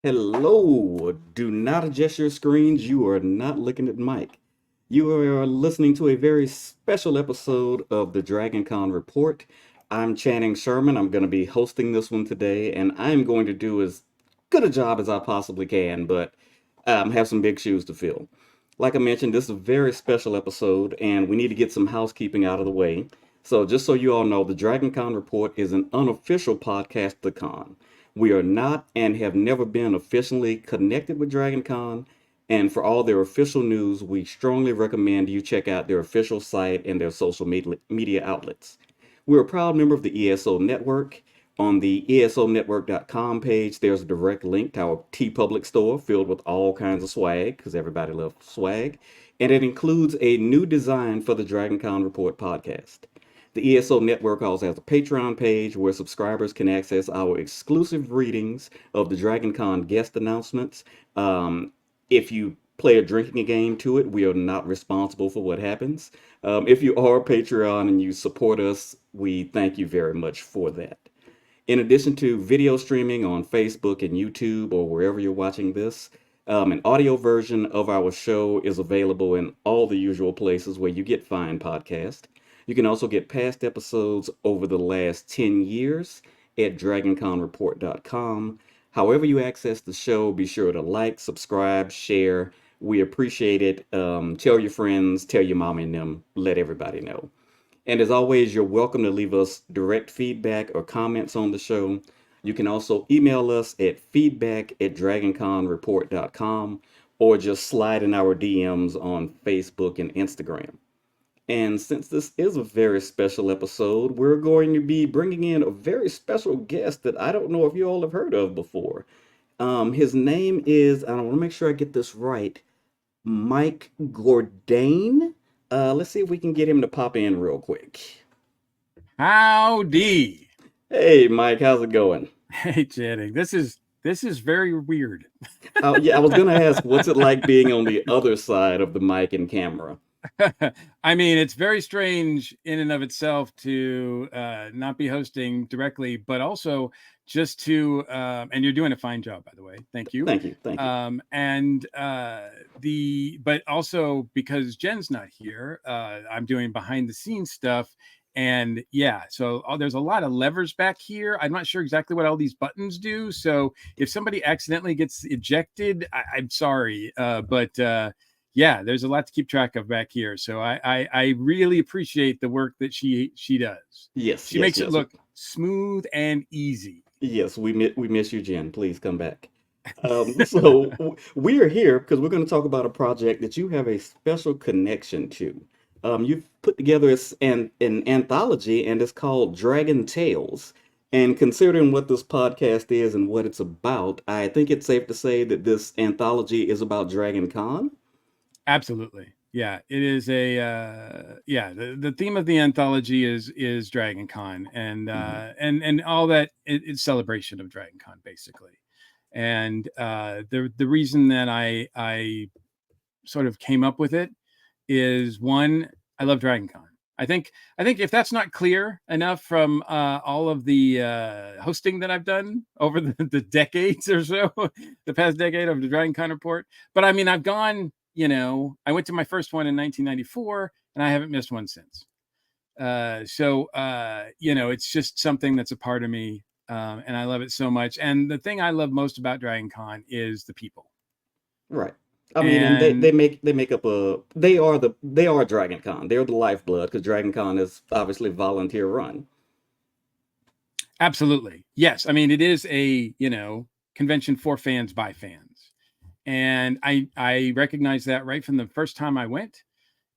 Hello. Do not adjust your screens. You are not looking at Mike. You are listening to a very special episode of the DragonCon Report. I'm Channing Sherman. I'm going to be hosting this one today, and I'm going to do as good a job as I possibly can, but have some big shoes to fill. Like I mentioned, this is a very special episode, and we need to get some housekeeping out of the way. So, just so you all know, the DragonCon Report is an unofficial podcast of the con. We are not and have never been officially connected with DragonCon, and for all their official news, we strongly recommend you check out their official site and their social media outlets. We're a proud member of the ESO Network. On the esonetwork.com page, there's a direct link to our TeePublic store filled with all kinds of swag, because everybody loves swag, and it includes a new design for the DragonCon Report podcast. The ESO Network also has a Patreon page where subscribers can access our exclusive readings of the DragonCon guest announcements. If you play a drinking game to it, we are not responsible for what happens. If you are a Patreon and you support us, we thank you very much for that. In addition to video streaming on Facebook and YouTube or wherever you're watching this, an audio version of our show is available in all the usual places where you get fine podcasts. You can also get past episodes over the last 10 years at dragonconreport.com. However you access the show, be sure to like, subscribe, share. We appreciate it. Tell your friends, tell your mom and them, let everybody know. And as always, you're welcome to leave us direct feedback or comments on the show. You can also email us at feedback@dragonconreport.com or just slide in our DMs on Facebook and Instagram. And since this is a very special episode, we're going to be bringing in a very special guest that I don't know if you all have heard of before. His name is, I want to make sure I get this right, Mike Gourdain. Let's see if we can get him to pop in real quick. Howdy. Hey, Mike, how's it going? Hey, Channing. This is very weird. Yeah, I was gonna ask, what's it like being on the other side of the mic and camera? I mean, it's very strange in and of itself to not be hosting directly, but also just to, and you're doing a fine job, by the way. Thank you. Thank you, thank you. But also because Jen's not here, I'm doing behind the scenes stuff. And yeah, so there's a lot of levers back here. I'm not sure exactly what all these buttons do. So if somebody accidentally gets ejected, I'm sorry. But yeah, there's a lot to keep track of back here. So I really appreciate the work that she does. Yes, She yes, makes it yes. look smooth and easy. Yes, we miss you, Jen. Please come back. We are here because we're going to talk about a project that you have a special connection to. You've put together an anthology, and it's called Dragon Tales. And considering what this podcast is and what it's about, I think it's safe to say that this anthology is about Dragon Con. Absolutely. Yeah, it is a yeah, the theme of the anthology is Dragon Con Mhm. and all that it's celebration of Dragon Con basically. And the reason that I sort of came up with it is one, I love Dragon Con. I think if that's not clear enough from all of the hosting that I've done over the decades or so, the past decade of the Dragon Con report. But I mean, I've gone, I went to my first one in 1994 and I haven't missed one since. It's just something that's a part of me. And I love it so much. And the thing I love most about Dragon Con is the people. Right. I mean, and they, And they make up a they are Dragon Con. They're the lifeblood because Dragon Con is obviously volunteer run. absolutely. Yes. I mean, it is a, convention for fans by fans. And I recognize that right from the first time I went.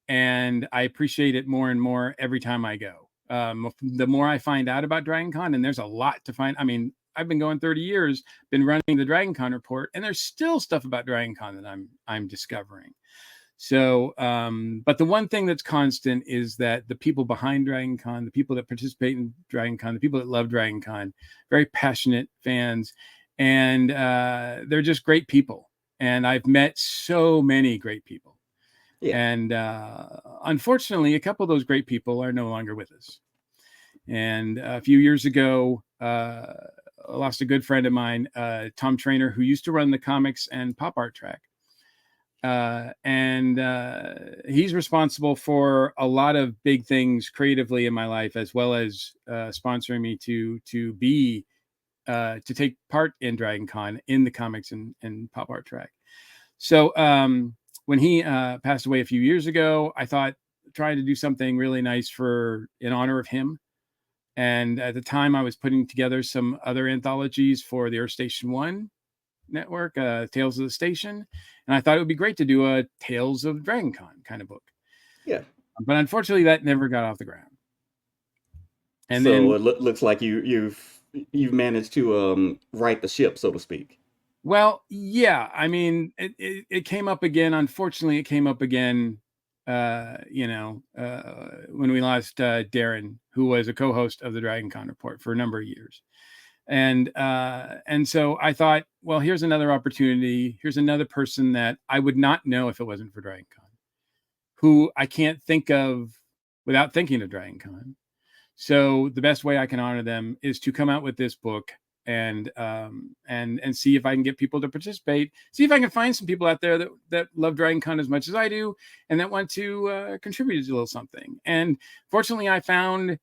And I appreciate it more and more every time I go. The more I find out about DragonCon, and there's a lot to find. I mean, I've been going 30 years, been running the DragonCon report, and there's still stuff about DragonCon that I'm discovering. So, but the one thing that's constant is that the people behind DragonCon, the people that participate in DragonCon, the people that love DragonCon, very passionate fans, and they're just great people. And I've met so many great people. Yeah. And unfortunately, a couple of those great people are no longer with us. And a few years ago, lost a good friend of mine, Thom Trainor, who used to run the comics and pop art track. And he's responsible for a lot of big things creatively in my life, as well as sponsoring me to take part in DragonCon in the comics and pop art track. So when he passed away a few years ago, I thought trying to do something really nice in honor of him. And at the time, I was putting together some other anthologies for the Earth Station 1 network, Tales of the Station. And I thought it would be great to do a Tales of DragonCon kind of book. Yeah. But unfortunately, that never got off the ground. And so then it looks like you've managed to right the ship, so to speak. Well, yeah. I mean, it came up again. Unfortunately, it came up again when we lost Darren, who was a co-host of the DragonCon report for a number of years. And so I thought, well, here's another opportunity. Here's another person that I would not know if it wasn't for DragonCon, who I can't think of without thinking of DragonCon. So the best way I can honor them is to come out with this book and see if I can get people to participate. See if I can find some people out there that love DragonCon as much as I do, and that want to contribute a little something. And fortunately, I found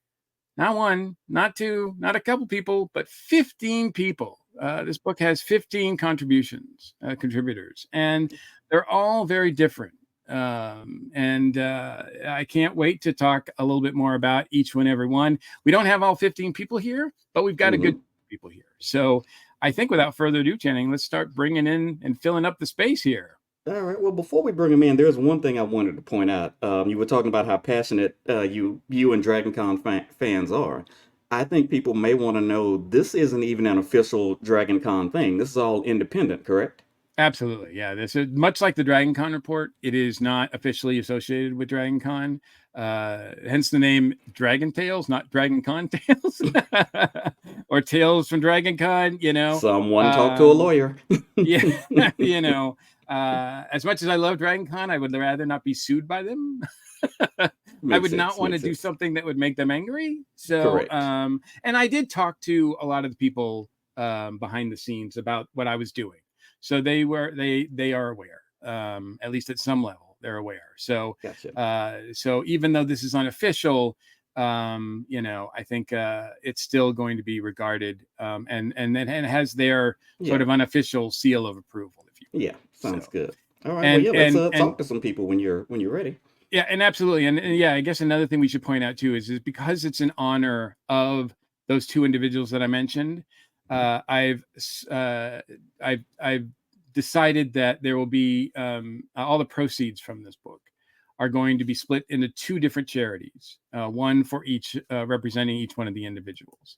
not one, not two, not a couple people, but 15 people. This book has 15 contributors, and they're all very different. I can't wait to talk a little bit more about each one, every one. We don't have all 15 people here, but we've got a good people here. So I think without further ado, Channing, let's start bringing in and filling up the space here. All right. Well, before we bring them in, there's one thing I wanted to point out. You were talking about how passionate you and DragonCon fans are. I think people may want to know this isn't even an official DragonCon thing. This is all independent, correct? Absolutely. Yeah. This is much like the DragonCon report. It is not officially associated with DragonCon. Hence the name Dragon Tales, not DragonCon Tales or Tales from DragonCon, Someone talk to a lawyer. Yeah. As much as I love DragonCon, I would rather not be sued by them. I would not want to do something that would make them angry. So, Correct. And I did talk to a lot of the people behind the scenes about what I was doing. So they are aware, at least at some level, they're aware. So, gotcha. So even though this is unofficial, I think it's still going to be regarded, and it has their sort of unofficial seal of approval. If you will. Yeah, sounds good. All right, let's talk to some people when you're ready. Yeah, and absolutely, and yeah, I guess another thing we should point out too is because it's in honor of those two individuals that I mentioned. I've decided that there will be all the proceeds from this book are going to be split into two different charities, one for each representing each one of the individuals.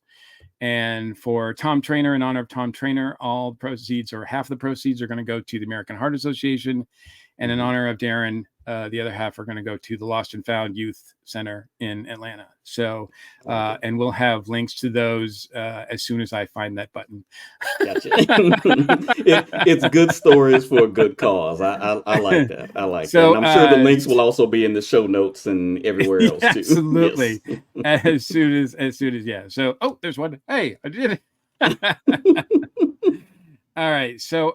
And for Thom Trainor, in honor of Thom Trainor, all proceeds or half the proceeds are going to go to the American Heart Association. And in honor of Darren, the other half are going to go to the Lost and Found Youth Center in Atlanta. So, and we'll have links to those as soon as I find that button. Gotcha. It's good stories for a good cause. I like that. I like that. And I'm sure the links will also be in the show notes and everywhere else too. Absolutely. Yes. as soon as yeah. So, there's one. Hey, I did it. All right. So,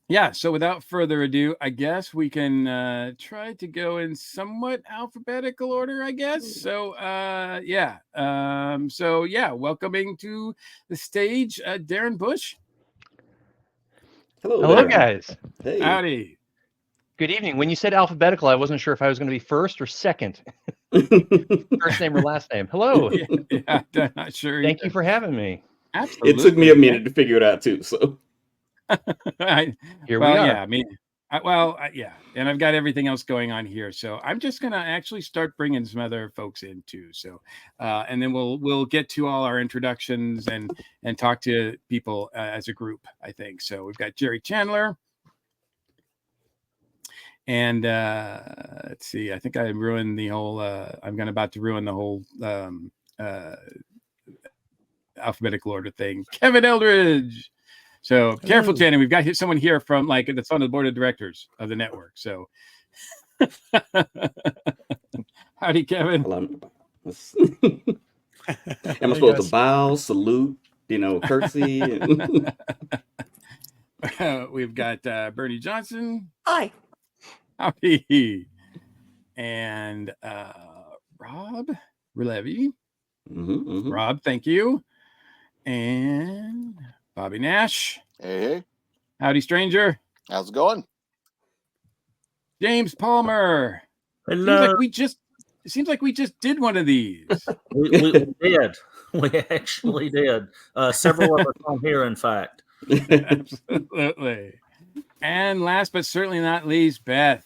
yeah, so without further ado, I guess we can try to go in somewhat alphabetical order, I guess. So, welcoming to the stage, Darren Bush. Hello, guys. Hey. Howdy. Good evening. When you said alphabetical, I wasn't sure if I was going to be first or second. First name or last name. Hello. Yeah, I'm not sure. Thank you for having me. Absolutely. It took me a minute to figure it out too, so. Here we are. Yeah, I mean, yeah, and I've got everything else going on here, so I'm just gonna actually start bringing some other folks in too. So, and then we'll get to all our introductions and talk to people as a group. I think so. We've got Jerry Chandler, and let's see. I think I ruined the whole. I'm about to ruin the whole alphabetical order thing. Kevin Eldridge. So careful, Channing. We've got someone here from that's on the board of directors of the network. So, howdy, Kevin. Am I supposed to bow, salute? curtsy. We've got Bernie Johnson. Hi. Howdy. And Rob Levy. Rob, thank you. And Bobby Nash. Hey. Howdy, stranger. How's it going? James Palmer. Hello. Seems like we just did one of these. we did. We actually did. Several of us on here, in fact. Absolutely. And last but certainly not least, Beth.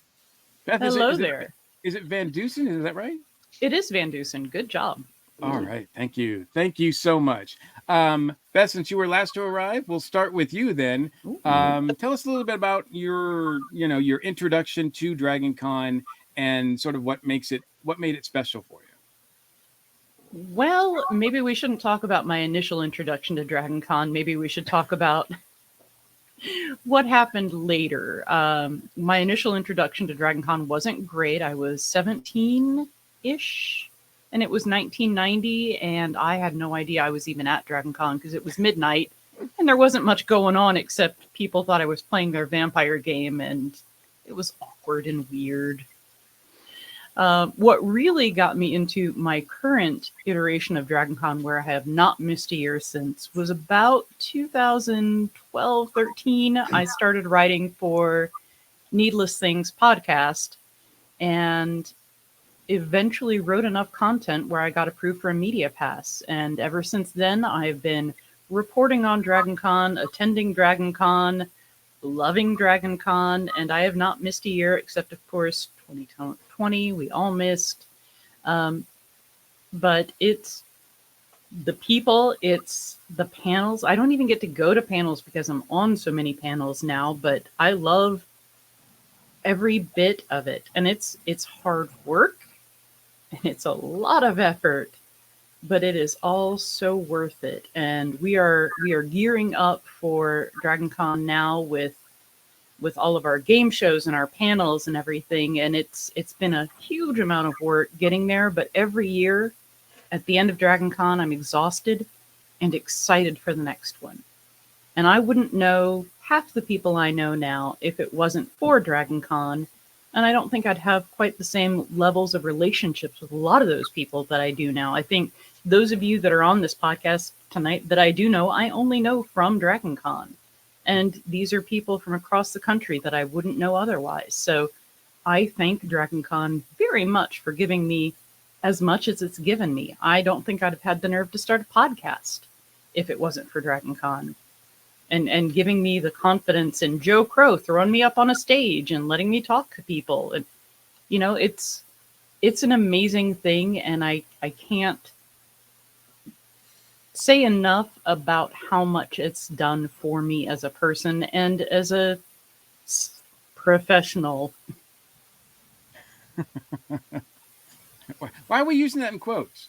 Beth, hello there. Is it Van Dusen? Is that right? It is Van Dusen. Good job. All right. Thank you. Thank you so much. Beth, since you were last to arrive, we'll start with you then. Tell us a little bit about your introduction to DragonCon and sort of what made it special for you. Well, maybe we shouldn't talk about my initial introduction to DragonCon. Maybe we should talk about what happened later. My initial introduction to DragonCon wasn't great. I was 17-ish. And it was 1990, and I had no idea I was even at DragonCon because it was midnight, and there wasn't much going on except people thought I was playing their vampire game, and it was awkward and weird. What really got me into my current iteration of DragonCon, where I have not missed a year since, was about 2012-13. I started writing for Needless Things podcast, and eventually wrote enough content where I got approved for a media pass. And ever since then, I've been reporting on DragonCon, attending DragonCon, loving DragonCon, and I have not missed a year, except, of course, 2020, we all missed. But it's the people, it's the panels. I don't even get to go to panels because I'm on so many panels now, but I love every bit of it. And it's hard work. And it's a lot of effort, but it is all so worth it. And we are gearing up for DragonCon now with all of our game shows and our panels and everything. And it's been a huge amount of work getting there. But every year at the end of DragonCon, I'm exhausted and excited for the next one. And I wouldn't know half the people I know now if it wasn't for DragonCon. And I don't think I'd have quite the same levels of relationships with a lot of those people that I do now. I think those of you that are on this podcast tonight that I do know, I only know from DragonCon. And these are people from across the country that I wouldn't know otherwise. So I thank DragonCon very much for giving me as much as it's given me. I don't think I'd have had the nerve to start a podcast if it wasn't for DragonCon. And giving me the confidence, and Joe Crow throwing me up on a stage and letting me talk to people. And, it's an amazing thing. And I can't say enough about how much it's done for me as a person and as a professional. Why are we using that in quotes?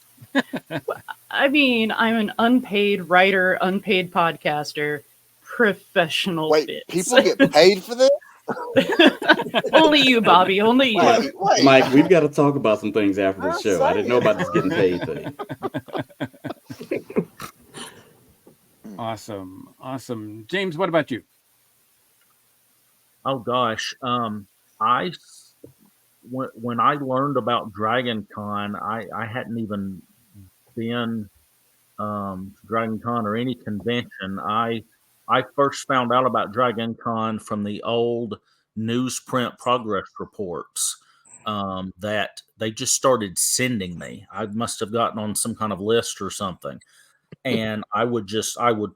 I mean, I'm an unpaid writer, unpaid podcaster. Professional Wait, bits. people get paid for this? Only you, Bobby. Only you. Wait. Mike, we've got to talk about some things after the show. I didn't know about this getting paid thing. Awesome. James, what about you? Oh gosh, when I learned about DragonCon, I hadn't even been to DragonCon or any convention. I first found out about DragonCon from the old newsprint progress reports that they just started sending me. I must have gotten on some kind of list or something. And I would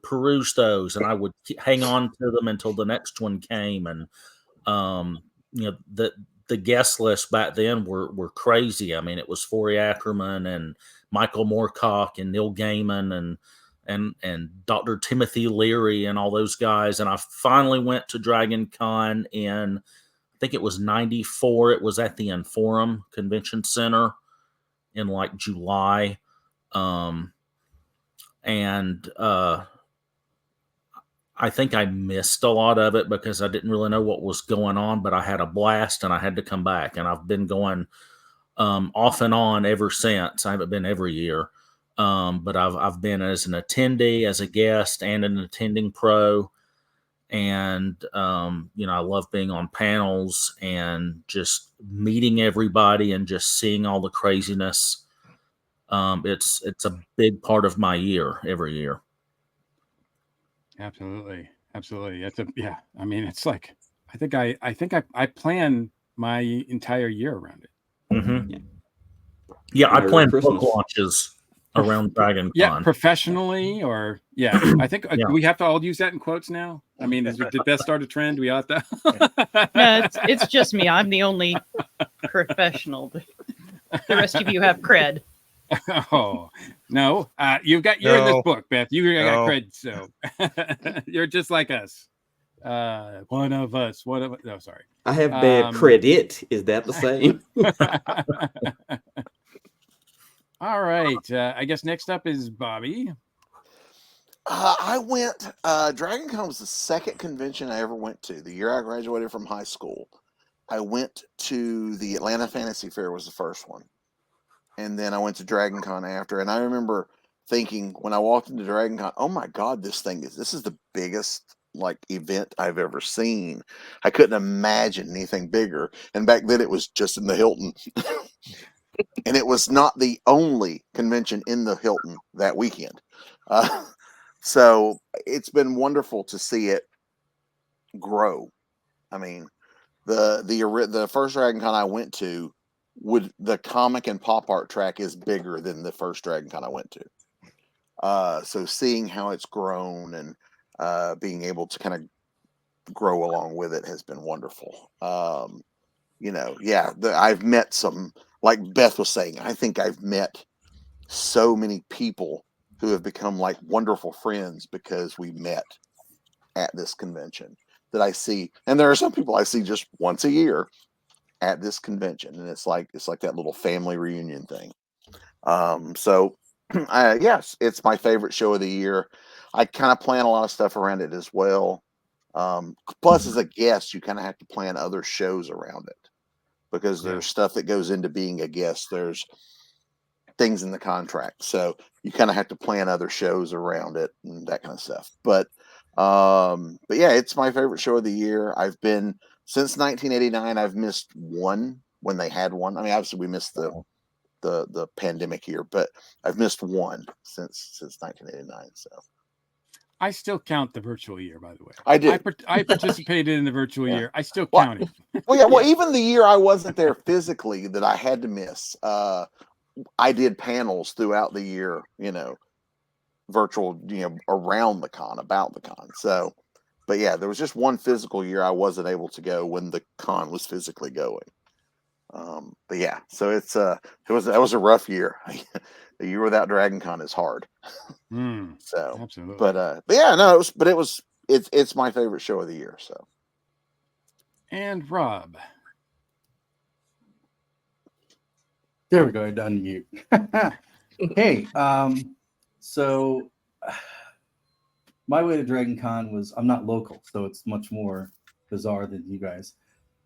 peruse those, and I would hang on to them until the next one came. And the guest lists back then were crazy. I mean, it was Forey Ackerman and Michael Moorcock and Neil Gaiman and Dr. Timothy Leary and all those guys. And I finally went to DragonCon in, I think it was 94. It was at the Inforum Convention Center in like July. I think I missed a lot of it because I didn't really know what was going on, but I had a blast and I had to come back. And I've been going off and on ever since. I haven't been every year. But I've been as an attendee, as a guest, and an attending pro. And I love being on panels and just meeting everybody and just seeing all the craziness. It's a big part of my year every year. Absolutely. It's I mean, it's like I think I plan my entire year around it. Mm-hmm. Yeah, I Merry plan Christmas. book launches around DragonCon. Yeah, professionally, or I think Yeah. do we have to all use that in quotes now? I mean, did that start a trend? We ought to. No, it's just me. I'm the only professional. The rest of you have cred. Oh no, you're in this No. book, Beth. You got No. cred, so you're just like us. One of us. No, sorry. I have bad credit. Is that the same? All right. I guess next up is Bobby. I went. DragonCon was the second convention I ever went to. The year I graduated from high school, I went to the Atlanta Fantasy Fair. Was the first one, and then I went to DragonCon after. And I remember thinking when I walked into DragonCon, "Oh my God, this is the biggest event I've ever seen." I couldn't imagine anything bigger. And back then, it was just in the Hilton. And it was not the only convention in the Hilton that weekend. So it's been wonderful to see it grow. I mean, the first DragonCon I went to, the comic and pop art track is bigger than the first DragonCon I went to. So seeing how it's grown and being able to kind of grow along with it has been wonderful. I've met some, like Beth was saying, I think I've met so many people who have become like wonderful friends because we met at this convention that I see. And there are some people I see just once a year at this convention. And it's like that little family reunion thing. Yes, it's my favorite show of the year. I kind of plan a lot of stuff around it as well. Plus, as a guest, you kind of have to plan other shows around it because there's stuff that goes into being a guest. There's things in the contract, so you kind of have to plan other shows around it and that kind of stuff. But yeah, it's my favorite show of the year. I've been since 1989. I've missed one when they had one. I mean, obviously we missed the pandemic year, but I've missed one since 1989. So I still count the virtual year, by the way. I do. I participated in the virtual year. I still Well, count it. Well, even the year I wasn't there physically that I had to miss, I did panels throughout the year, virtual, around the con, about the con. So, but yeah, there was just one physical year I wasn't able to go when the con was physically going. But yeah, so that was a rough year. A year without DragonCon is hard. So, absolutely. but yeah, no, it's my favorite show of the year. So, and Rob. There we go. I unmute. Hey, so my way to DragonCon was, I'm not local, so it's much more bizarre than you guys.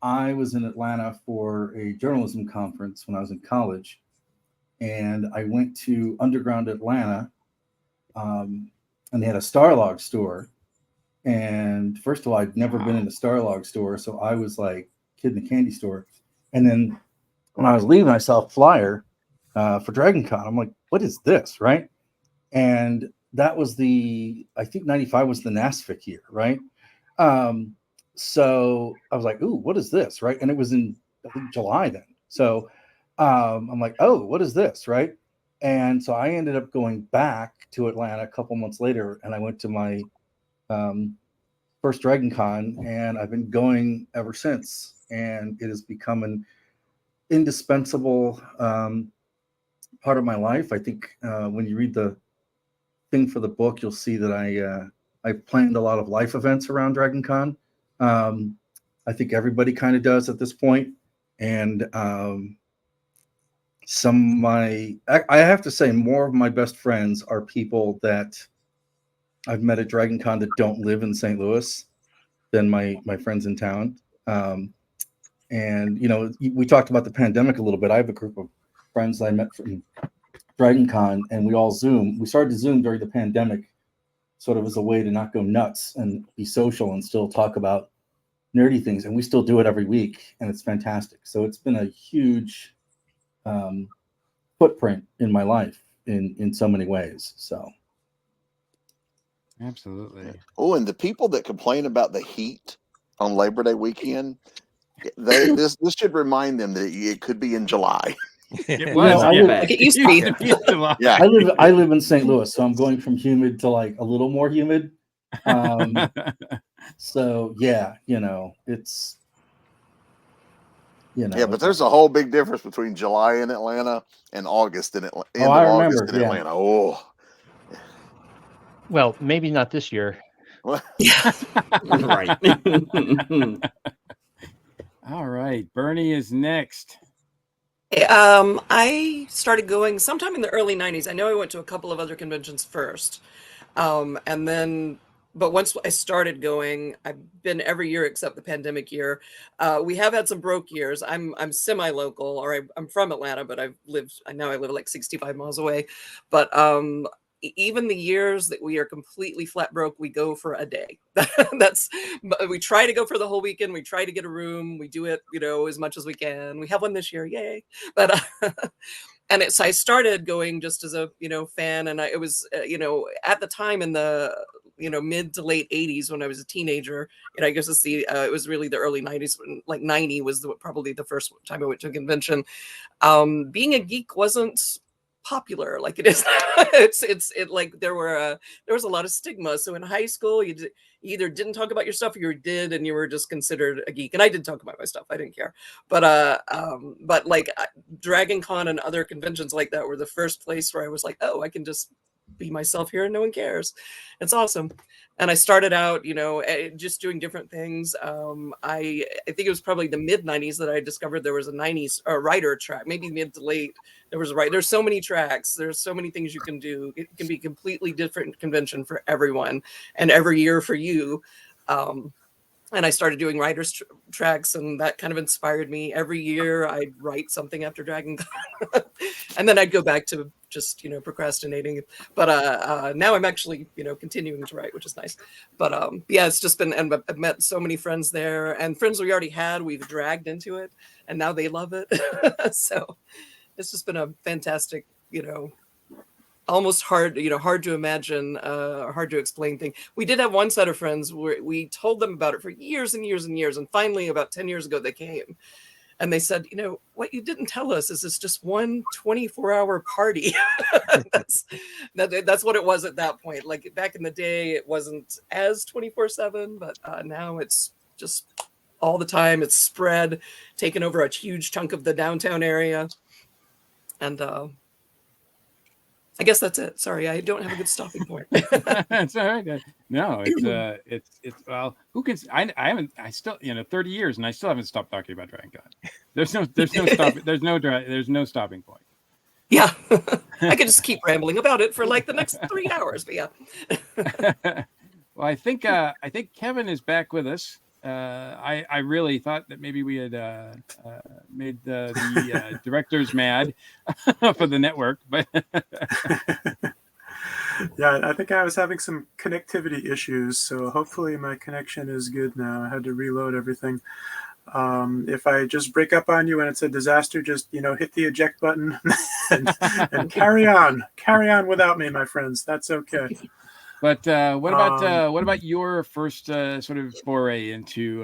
I was in Atlanta for a journalism conference when I was in college, and I went to Underground Atlanta, and they had a Starlog store. And first of all, I'd never been in a Starlog store, so I was like kid in a candy store. And then when I was leaving, I saw a flyer for DragonCon. I'm like, what is this, right? And that was I think 95 was the NASFIC year, right? So I was like, ooh, what is this, right? And it was in, I think, July then. So I'm like, oh, what is this, right? And so I ended up going back to Atlanta a couple months later, and I went to my first DragonCon, and I've been going ever since. And it has become an indispensable part of my life. I think when you read the thing for the book, you'll see that I planned a lot of life events around DragonCon. I think everybody kind of does at this point. And I have to say, more of my best friends are people that I've met at DragonCon that don't live in St. Louis than my friends in town. And, we talked about the pandemic a little bit. I have a group of friends I met from DragonCon, and we all Zoom. We started to Zoom during the pandemic, sort of as a way to not go nuts and be social and still talk about nerdy things. And we still do it every week, and it's fantastic. So it's been a huge footprint in my life in so many ways. So Absolutely. Oh, and the people that complain about the heat on Labor Day weekend, this should remind them that it could be in July. It You was. know, I yeah. live- Like it used to be. Used to be in July. Yeah. I live in St. Louis, so I'm going from humid to like a little more humid. So yeah, it's Yeah, but there's a whole big difference between July in Atlanta and August in Atlanta. End I of August remember, in yeah. Atlanta. Oh, Well, maybe not this year. Right. All right. Bernie is next. I started going sometime in the early 90s. I know I went to a couple of other conventions first. And then, but once I started going, I've been every year except the pandemic year. We have had some broke years. I'm semi-local, or I'm from Atlanta, but I live like 65 miles away. But even the years that we are completely flat broke, we go for a day. We try to go for the whole weekend. We try to get a room. We do it, as much as we can. We have one this year, yay! But and I started going just as a fan, and it was at the time in the mid to late 80s when I was a teenager. I guess it was really the early 90s, when like 90 was probably the first time I went to a convention. Being a geek wasn't popular like it is. There was a lot of stigma. So in high school, you either didn't talk about your stuff, or you did, and you were just considered a geek. And I did talk about my stuff. I didn't care. But DragonCon and other conventions like that were the first place where I was like, oh, I can just be myself here and no one cares. It's awesome. And I started out, just doing different things. I think it was probably the mid 90s that I discovered there was a 90s writer track, maybe mid to late. There's so many tracks. There's so many things you can do. It can be a completely different convention for everyone and every year for you. And I started doing writers tracks, and that kind of inspired me. Every year I'd write something after DragonCon, and then I'd go back to just, procrastinating. But now I'm actually, continuing to write, which is nice. But yeah, it's just been, and I've met so many friends there, and friends we already had, we've dragged into it, and now they love it. So it's just been a fantastic, almost hard to imagine, hard to explain thing. We did have one set of friends where we told them about it for years and years and years. And finally, about 10 years ago, they came and they said, what you didn't tell us is it's just one 24-hour party. That's what it was at that point. Like back in the day, it wasn't as 24/7, but now it's just all the time. It's spread, taken over a huge chunk of the downtown area. And I guess that's it. Sorry, I don't have a good stopping point. That's all right. No, it's well, who can I still 30 years and I still haven't stopped talking about DragonCon. There's no stopping point. Yeah. I could just keep rambling about it for like the next 3 hours, but yeah. Well, I think Kevin is back with us. I really thought that maybe we had made the directors mad for the network, but yeah, I think I was having some connectivity issues, so hopefully my connection is good now. I had to reload everything. If I just break up on you and it's a disaster, just hit the eject button and carry on without me, my friends. That's okay. But what about your first sort of foray into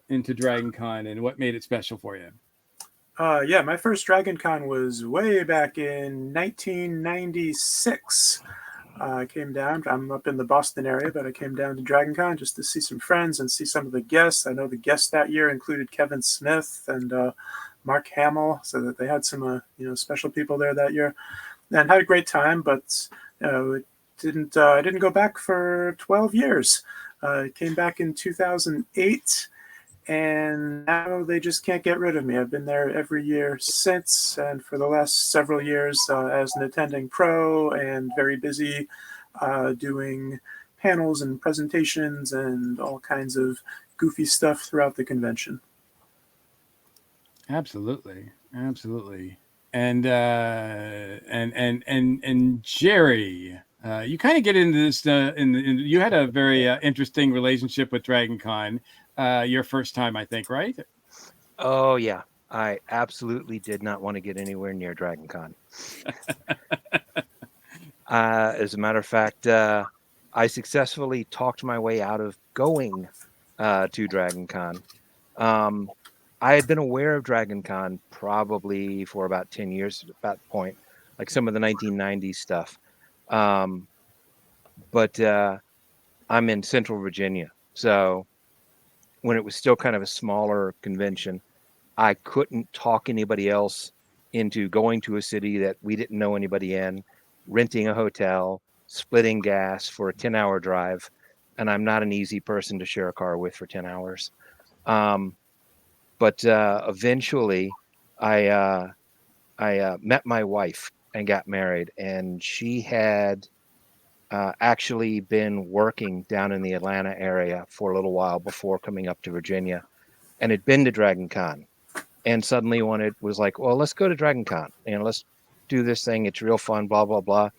DragonCon, and what made it special for you? Yeah, my first DragonCon was way back in 1996. I came down. I'm up in the Boston area, but I came down to DragonCon just to see some friends and see some of the guests. I know the guests that year included Kevin Smith and Mark Hamill, so that they had some special people there that year, and had a great time. But I didn't go back for 12 years. I came back in 2008, and now they just can't get rid of me. I've been there every year since, and for the last several years as an attending pro, and very busy doing panels and presentations and all kinds of goofy stuff throughout the convention. Absolutely. and Jerry, you kind of get into this. You had a very interesting relationship with DragonCon your first time, I think, right? Oh yeah, I absolutely did not want to get anywhere near DragonCon. As a matter of fact, I successfully talked my way out of going to DragonCon. I had been aware of DragonCon probably for about 10 years at that point, like some of the 1990s stuff. But I'm in Central Virginia, so when it was still kind of a smaller convention, I couldn't talk anybody else into going to a city that we didn't know anybody in, renting a hotel, splitting gas for a 10-hour drive. And I'm not an easy person to share a car with for 10 hours. But eventually I met my wife and got married, and she had actually been working down in the Atlanta area for a little while before coming up to Virginia, and had been to DragonCon. And suddenly was like, well, let's go to DragonCon and let's do this thing. It's real fun, blah, blah, blah.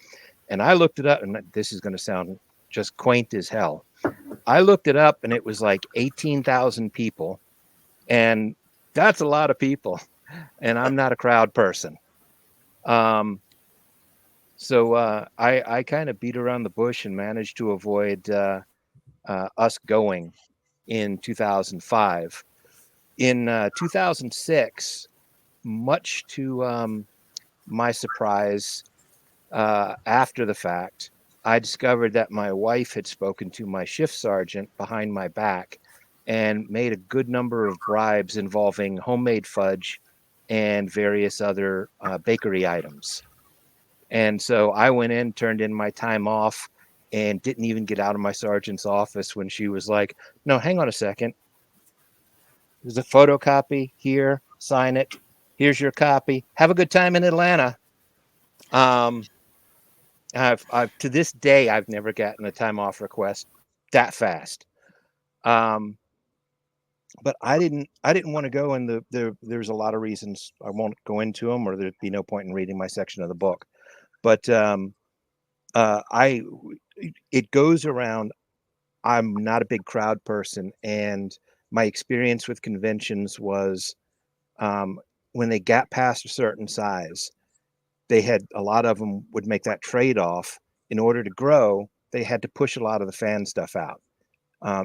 And I looked it up, and this is going to sound just quaint as hell. I looked it up, and it was like 18,000 people. And that's a lot of people. And I'm not a crowd person. So I kind of beat around the bush and managed to avoid us going in 2005. In 2006, much to my surprise, after the fact, I discovered that my wife had spoken to my shift sergeant behind my back and made a good number of bribes involving homemade fudge and various other bakery items. And so I went in, turned in my time off, and didn't even get out of my sergeant's office when she was like, no, hang on a second. There's a photocopy here. Sign it. Here's your copy. Have a good time in Atlanta. I've to this day, I've never gotten a time off request that fast. But I didn't want to go, and there's a lot of reasons. I won't go into them, or there'd be no point in reading my section of the book. But it goes around. I'm not a big crowd person, and my experience with conventions was when they got past a certain size, they had a lot of them would make that trade-off. In order to grow, they had to push a lot of the fan stuff out.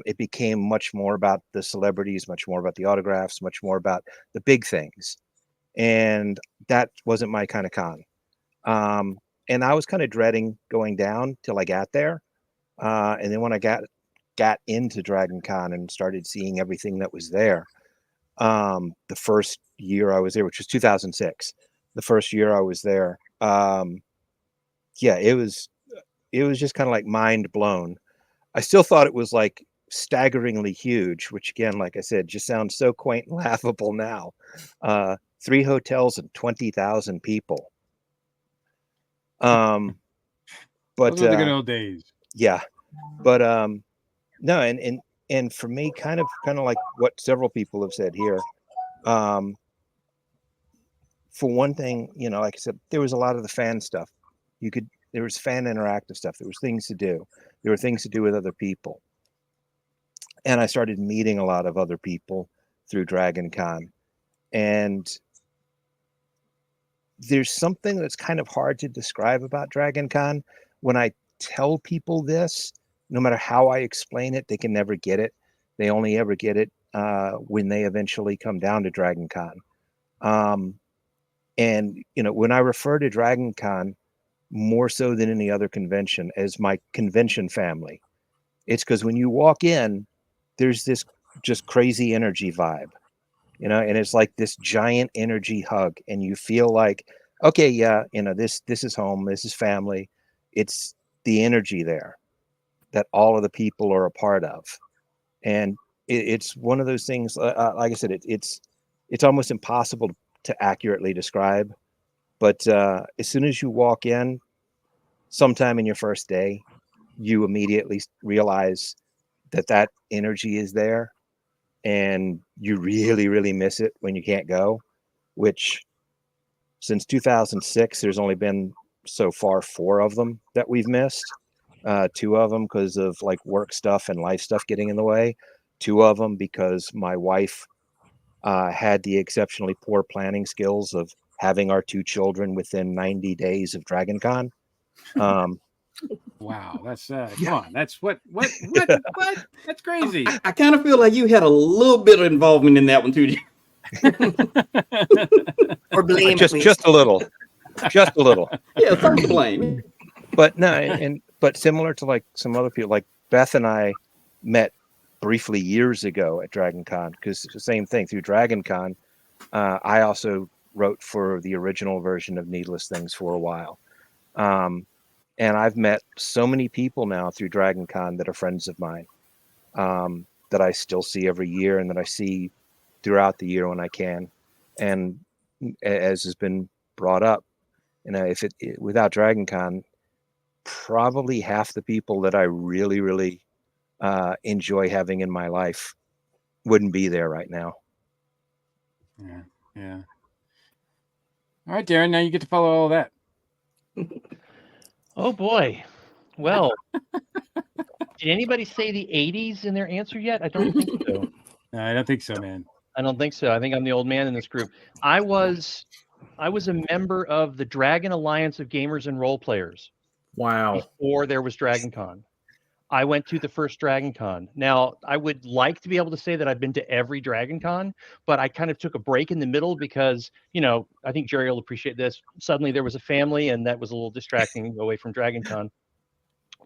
It became much more about the celebrities, much more about the autographs, much more about the big things. And that wasn't my kind of con. And I was kind of dreading going down till I got there. And then when I got into DragonCon and started seeing everything that was there, the first year I was there, which was 2006, the first year I was there, yeah, it was just kind of like mind blown. I still thought it was like staggeringly huge, which again, like I said, just sounds so quaint and laughable now. 3 hotels and 20,000 people. But those were the good old days. Yeah, but no, and for me, kind of like what several people have said here. For one thing, like I said, there was a lot of the fan stuff. There was fan interactive stuff. There was things to do. There were things to do with other people. And I started meeting a lot of other people through DragonCon. And there's something that's kind of hard to describe about DragonCon. When I tell people this, no matter how I explain it, they can never get it. They only ever get it when they eventually come down to DragonCon. And, when I refer to DragonCon more so than any other convention as my convention family, it's because when you walk in, there's this just crazy energy vibe, and it's like this giant energy hug, and you feel like, okay, yeah, this is home, this is family. It's the energy there that all of the people are a part of. And it's one of those things, like I said, it's almost impossible to accurately describe. But as soon as you walk in, sometime in your first day, you immediately realize that energy is there, and you really, really miss it when you can't go, which since 2006, there's only been so far 4 of them that we've missed. 2 of them because of like work stuff and life stuff getting in the way. 2 of them because my wife had the exceptionally poor planning skills of having our 2 children within 90 days of DragonCon. Wow, that's come on, that's what? That's crazy. I kind of feel like you had a little bit of involvement in that one too. Or blame just a little, just a little. Yeah, some blame. But no, but similar to like some other people, like Beth and I met briefly years ago at DragonCon because it's the same thing through DragonCon. I also wrote for the original version of Needless Things for a while. And I've met so many people now through DragonCon that are friends of mine that I still see every year and that I see throughout the year when I can. And as has been brought up, if it without DragonCon, probably half the people that I really, really enjoy having in my life wouldn't be there right now. Yeah. All right, Darren, now you get to follow all that. Oh boy. Well, did anybody say the 80s in their answer yet? I don't think so. No, I don't think so, man. I don't think so. I think I'm the old man in this group. I was a member of the Dragon Alliance of Gamers and Role Players. Wow. Before there was DragonCon. I went to the first DragonCon. Now, I would like to be able to say that I've been to every DragonCon, but I kind of took a break in the middle because, I think Jerry will appreciate this. Suddenly there was a family, and that was a little distracting away from DragonCon.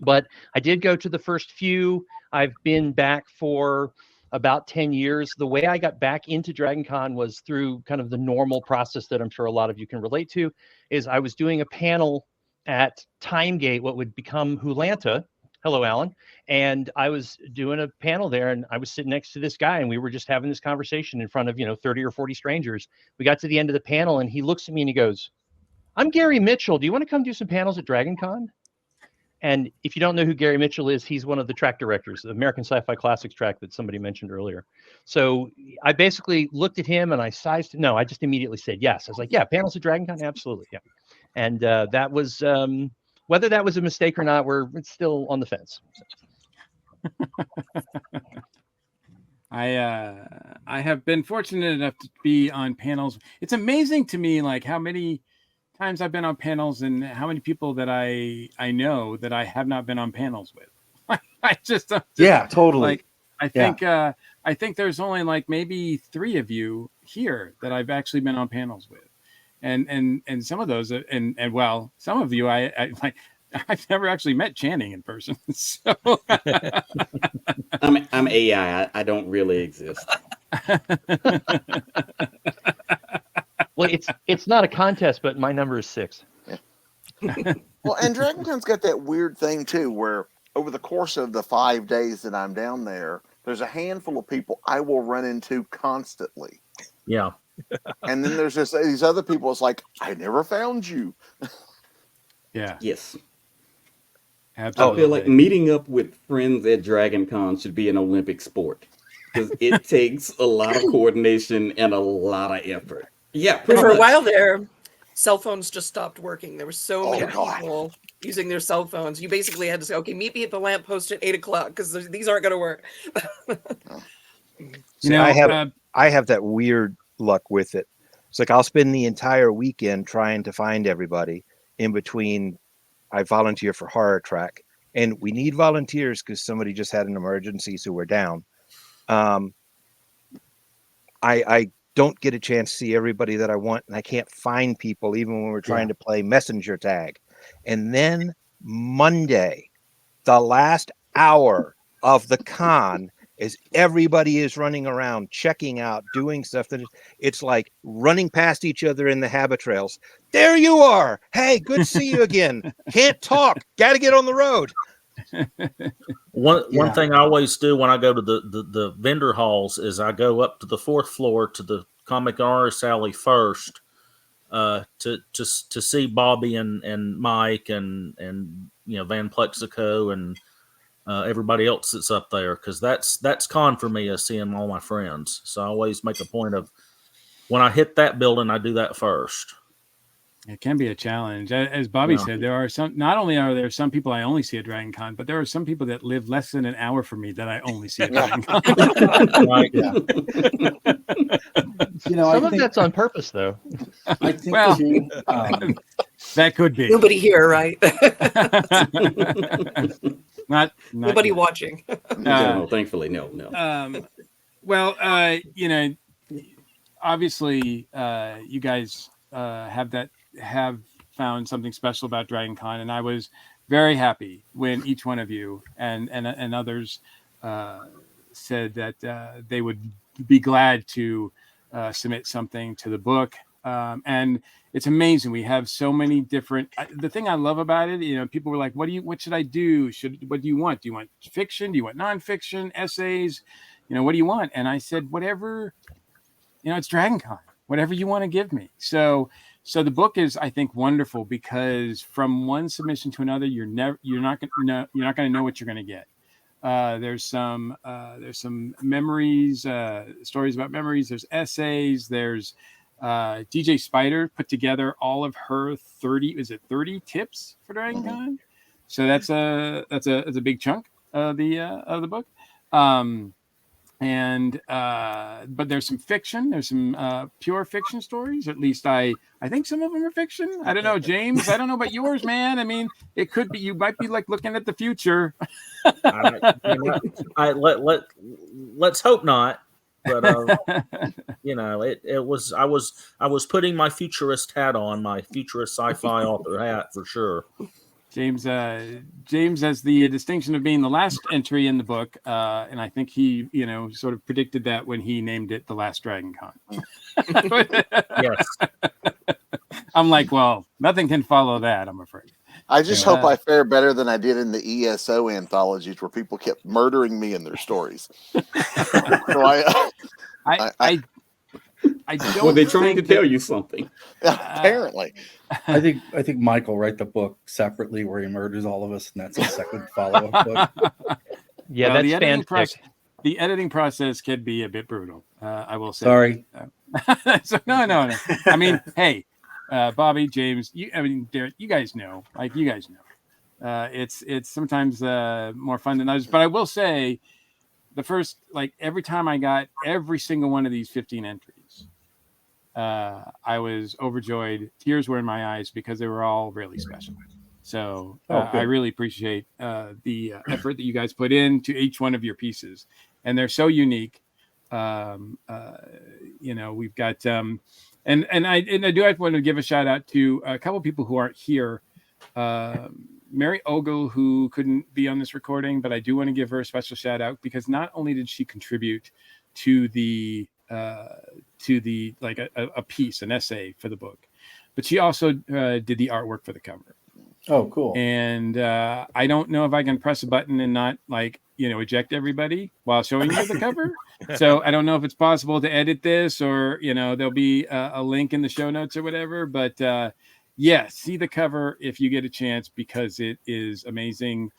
But I did go to the first few. I've been back for about 10 years. The way I got back into DragonCon was through kind of the normal process that I'm sure a lot of you can relate to, is I was doing a panel at Timegate, what would become Hulanta. Hello, Alan. And I was doing a panel there, and I was sitting next to this guy, and we were just having this conversation in front of, 30 or 40 strangers. We got to the end of the panel, and he looks at me and he goes, "I'm Gary Mitchell. Do you want to come do some panels at DragonCon?" And if you don't know who Gary Mitchell is, he's one of the track directors, the American Sci-Fi Classics track that somebody mentioned earlier. So I basically looked at him and I sized. No, I just immediately said yes. I was like, "Yeah, panels at DragonCon, absolutely, yeah." And that was whether that was a mistake or not. It's still on the fence. I have been fortunate enough to be on panels. It's amazing to me, like how many times I've been on panels and how many people that I know that I have not been on panels with. I just yeah, totally. Like I think there's only like maybe 3 of you here that I've actually been on panels with. And some of those and well, some of you I like. I've never actually met Channing in person. So I'm AI. I don't really exist. Well, it's not a contest, but my number is 6. Yeah. Well, and DragonCon's got that weird thing too, where over the course of the 5 days that I'm down there, there's a handful of people I will run into constantly. Yeah. And then there's just these other people. It's like, I never found you. Yeah. Yes. Absolutely. I feel like meeting up with friends at DragonCon should be an Olympic sport because it takes a lot of coordination and a lot of effort. Yeah, for a while there, cell phones just stopped working. There were so many people using their cell phones. You basically had to say, "Okay, meet me at the lamppost at 8:00 because these aren't going to work." I have that weird luck with it. It's like I'll spend the entire weekend trying to find everybody. In between, I volunteer for Horror Track, and we need volunteers because somebody just had an emergency, so we're down. I don't get a chance to see everybody that I want, and I can't find people even when we're trying to play messenger tag. And then Monday, the last hour of the con, is everybody is running around, checking out, doing stuff that it's like running past each other in the habit trails. There you are. Hey, good to see you again. Can't talk. Got to get on the road. One thing I always do when I go to the vendor halls is I go up to the 4th floor to the Comic Artist Alley first to see Bobby and Mike and Van Plexico and everybody else that's up there, because that's con for me, is seeing all my friends. So I always make a point of when I hit that building, I do that first. It can be a challenge. As Bobby Yeah. said, there are some, not only are there some people I only see at DragonCon, but there are some people that live less than an hour from me that I only see at DragonCon. Right. Yeah. I Some of think, that's on purpose, though. I think Well, too, that could be. Nobody here, right? not Nobody yet. watching. No, thankfully, no. Well, obviously, you guys have found something special about DragonCon, and I was very happy when each one of you and others said that they would be glad to submit something to the book. And it's amazing. We have so many different. The thing I love about it, people were like, "What should I do? What do you want? Do you want fiction? Do you want nonfiction? Essays? What do you want?" And I said, "Whatever. It's DragonCon. Whatever you want to give me." So the book is, I think, wonderful because from one submission to another, you're not going to know what you're going to get. There's some memories, stories about memories. There's essays. There's DJ Spider put together all of her 30 tips for DragonCon. So that's a big chunk of the book. But there's some fiction. There's some pure fiction stories. At least I think some of them are fiction. I don't know, James. I don't know about yours, man. I mean, it could be. You might be like looking at the future. Let's hope not. But it was. I was putting my futurist hat on, my futurist sci-fi author hat for sure. James has the distinction of being the last entry in the book, and I think he, sort of predicted that when he named it The Last DragonCon. Yes. I'm like, well, nothing can follow that, I'm afraid. I just hope I fare better than I did in the ESO anthologies where people kept murdering me in their stories. So I don't. Were they trying to tell you something? Apparently. I think Mike will write the book separately where he murders all of us, and that's a second follow-up book. Yeah, Well, that's the editing process can be a bit brutal. I will say. Sorry. So, no. I mean, hey, Bobby, James, Darren, you guys know. It's sometimes more fun than others. But I will say, the first, every time I got every single one of these 15 entries, I was overjoyed. Tears were in my eyes because they were all really special. So I really appreciate the effort that you guys put into each one of your pieces, and they're so unique. We've got and I do have to want to give a shout out to a couple of people who aren't here. Mary Ogle, who couldn't be on this recording, but I do want to give her a special shout out because not only did she contribute to the a piece, an essay for the book, but she also did the artwork for the cover. Oh, cool. And I don't know if I can press a button and not eject everybody while showing you the cover. So I don't know if it's possible to edit this or, there'll be a link in the show notes or whatever. But see the cover if you get a chance because it is amazing.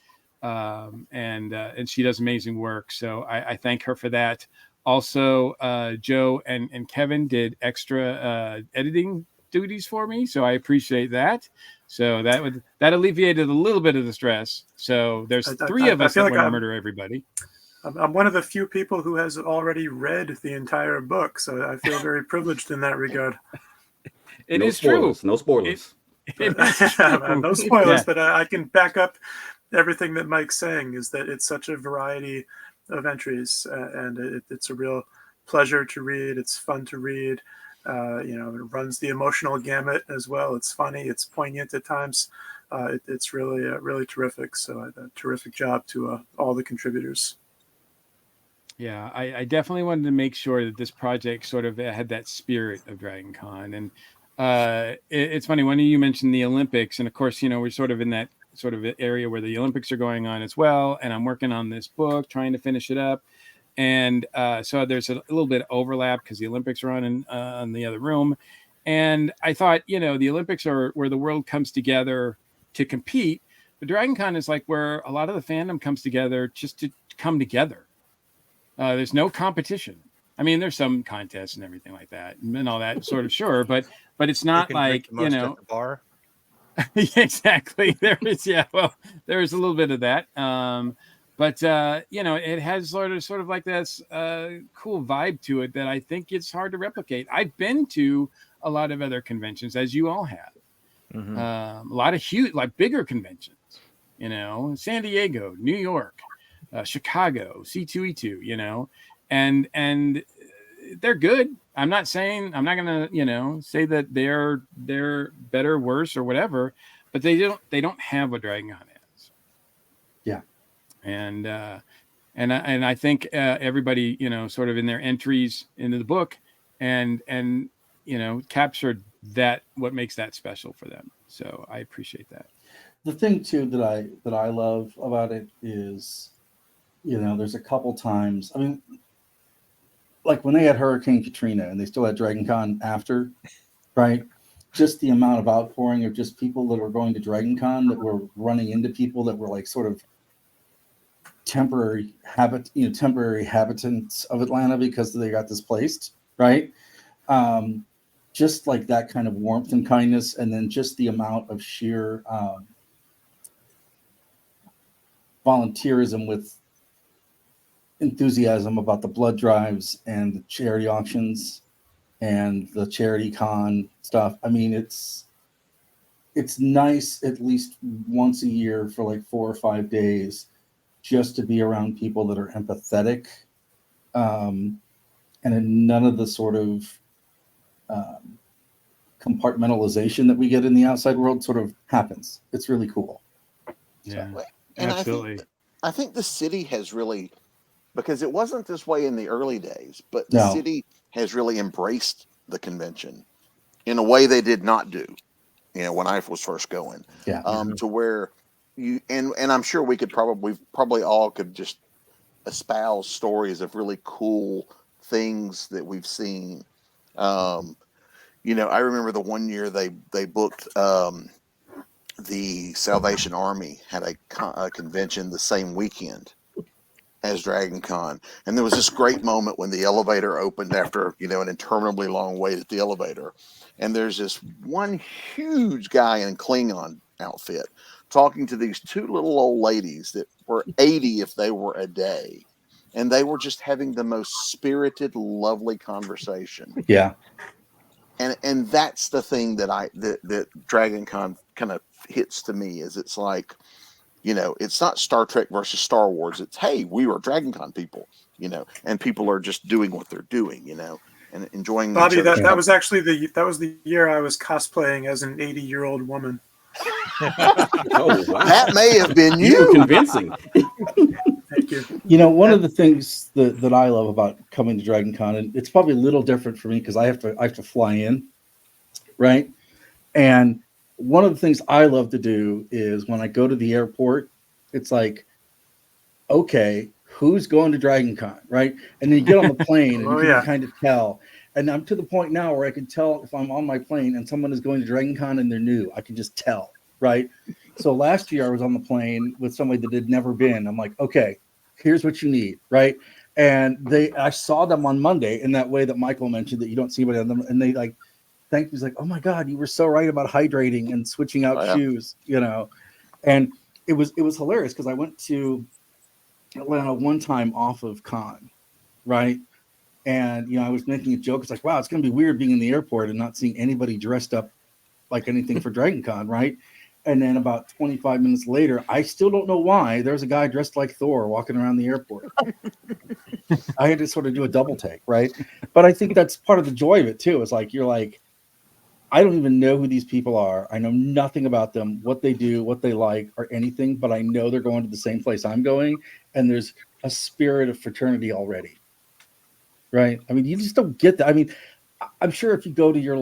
And she does amazing work. So I thank her for that. Also, Joe and Kevin did extra editing duties for me. So I appreciate that. So that alleviated a little bit of the stress. So there's three of us that want to murder everybody. I'm one of the few people who has already read the entire book, so I feel very privileged in that regard. It is true. No spoilers. No spoilers, but I can back up everything that Mike's saying is that it's such a variety of entries, and it's a real pleasure to read. It's fun to read. It runs the emotional gamut as well. It's funny. It's poignant at times. It's really, really terrific. So a terrific job to all the contributors. Yeah, I definitely wanted to make sure that this project sort of had that spirit of DragonCon. And it's funny, one of you mentioned the Olympics. And of course, we're sort of in that sort of area where the Olympics are going on as well. And I'm working on this book, trying to finish it up. And so there's a little bit of overlap because the Olympics are on in the other room. And I thought, the Olympics are where the world comes together to compete. But DragonCon is like where a lot of the fandom comes together just to come together. There's no competition. I mean, there's some contests and everything like that and all that sort of, sure, but it's Who not can drink like, the most at the bar? exactly. There is, well, there is a little bit of that. But it has sort of like this cool vibe to it that I think it's hard to replicate. I've been to a lot of other conventions, as you all have. Mm-hmm. A lot of huge, like bigger conventions, San Diego, New York, Chicago, C2E2, and they're good. I'm not gonna, say that they're better, worse, or whatever, but they don't have what DragonCon has. Yeah. And I think everybody, sort of in their entries into the book and captured that, what makes that special for them. So I appreciate that. The thing too that I love about it is, there's a couple times. I mean, like when they had Hurricane Katrina and they still had DragonCon after, right? Just the amount of outpouring of just people that were going to DragonCon that were running into people that were like sort of temporary habitants of Atlanta because they got displaced, right? Just like that kind of warmth and kindness, and then just the amount of sheer volunteerism with enthusiasm about the blood drives and the charity auctions and the charity con stuff. I mean, it's nice at least once a year for like 4 or 5 days just to be around people that are empathetic, and in none of the sort of compartmentalization that we get in the outside world sort of happens. It's really cool. Yeah, and absolutely. I think the city has really, because it wasn't this way in the early days, but the No. city has really embraced the convention in a way they did not do, when I was first going. Yeah. To where and I'm sure we probably all could just espouse stories of really cool things that we've seen. I remember the one year they booked the Salvation Army had a convention the same weekend as DragonCon, and there was this great moment when the elevator opened after an interminably long wait at the elevator, and there's this one huge guy in a Klingon outfit talking to these two little old ladies that were 80 if they were a day, and they were just having the most spirited, lovely conversation. Yeah. And that's the thing that DragonCon kind of hits to me, is it's like, it's not Star Trek versus Star Wars. It's, hey, we are DragonCon people, and people are just doing what they're doing, and enjoying. Bobby, that was actually the year I was cosplaying as an 80-year-old woman. Oh, wow. That may have been You were you. convincing. Thank you. One of the things that I love about coming to DragonCon, and it's probably a little different for me because I have to fly in, right? And one of the things I love to do is when I go to the airport, it's like, okay, who's going to DragonCon, right? And then you get on the plane and you can kind of tell. And I'm to the point now where I can tell if I'm on my plane and someone is going to DragonCon and they're new. I can just tell, right? So last year I was on the plane with somebody that had never been. I'm like, okay, here's what you need, right? And I saw them on Monday in that way that Michael mentioned, that you don't see anybody on them, and they like thanked me. He's like, oh my God, you were so right about hydrating and switching out shoes, And it was hilarious because I went to Atlanta one time off of con, right? And I was making a joke. It's like, wow, it's gonna be weird being in the airport and not seeing anybody dressed up like anything for DragonCon, right? And then about 25 minutes later, I still don't know why, there's a guy dressed like Thor walking around the airport. I had to sort of do a double take, right? But I think that's part of the joy of it too. It's like, you're like, I don't even know who these people are. I know nothing about them, what they do, what they like, or anything, but I know they're going to the same place I'm going. And there's a spirit of fraternity already, right? I mean, you just don't get that. I mean, I'm sure if you go to your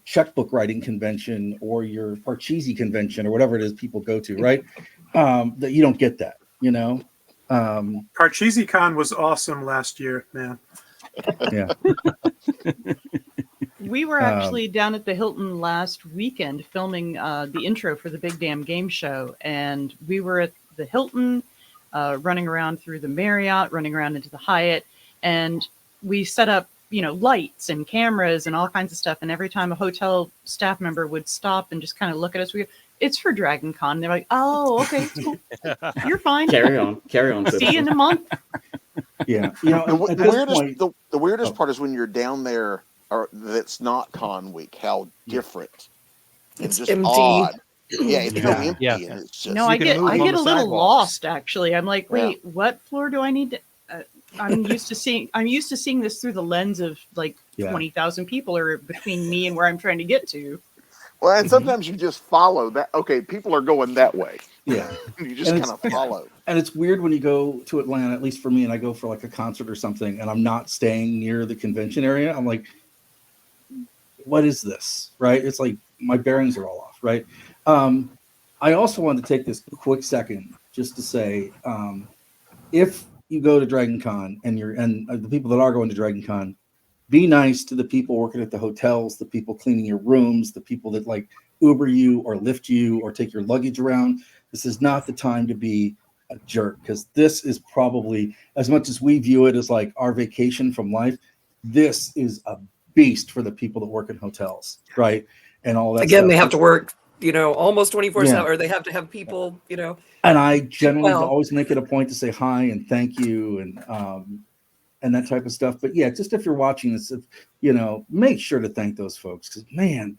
checkbook writing convention or your Parcheesi convention or whatever it is people go to, right? That you don't get that, Parcheesi Con was awesome last year, man. Yeah. We were actually down at the Hilton last weekend filming the intro for the Big Damn Game Show, and we were at the Hilton, running around through the Marriott, running around into the Hyatt, and we set up, lights and cameras and all kinds of stuff. And every time a hotel staff member would stop and just kind of look at us, we go, it's for DragonCon. And they're like, oh, okay, it's cool. You're fine. Carry on. See you in a month. Yeah. The weirdest part is when you're down there, or that's not con week, how different. It's just empty. odd. Yeah, it's so empty. Yeah. And it's just, No, I get a little sidewalks. lost actually. I'm like, wait, what floor do I need to? I'm used to seeing this through the lens of like 20,000 people are between me and where I'm trying to get to. Well, and sometimes you just follow that. Okay, people are going that way. Yeah. You just kind of follow. And it's weird when you go to Atlanta, at least for me, and I go for like a concert or something, and I'm not staying near the convention area. I'm like, what is this? Right? It's like my bearings are all off. Right? I also wanted to take this quick second just to say, if you go to DragonCon and the people that are going to DragonCon, be nice to the people working at the hotels, the people cleaning your rooms, the people that like Uber you or Lyft you or take your luggage around. This is not the time to be a jerk, because this is probably, as much as we view it as like our vacation from life, this is a beast for the people that work in hotels, right? And all that. Again, stuff. they have to work, almost 24/7, Yeah. or they have to have people, And I generally Well- always make it a point to say hi and thank you and that type of stuff. But yeah, just if you're watching this, make sure to thank those folks, because man,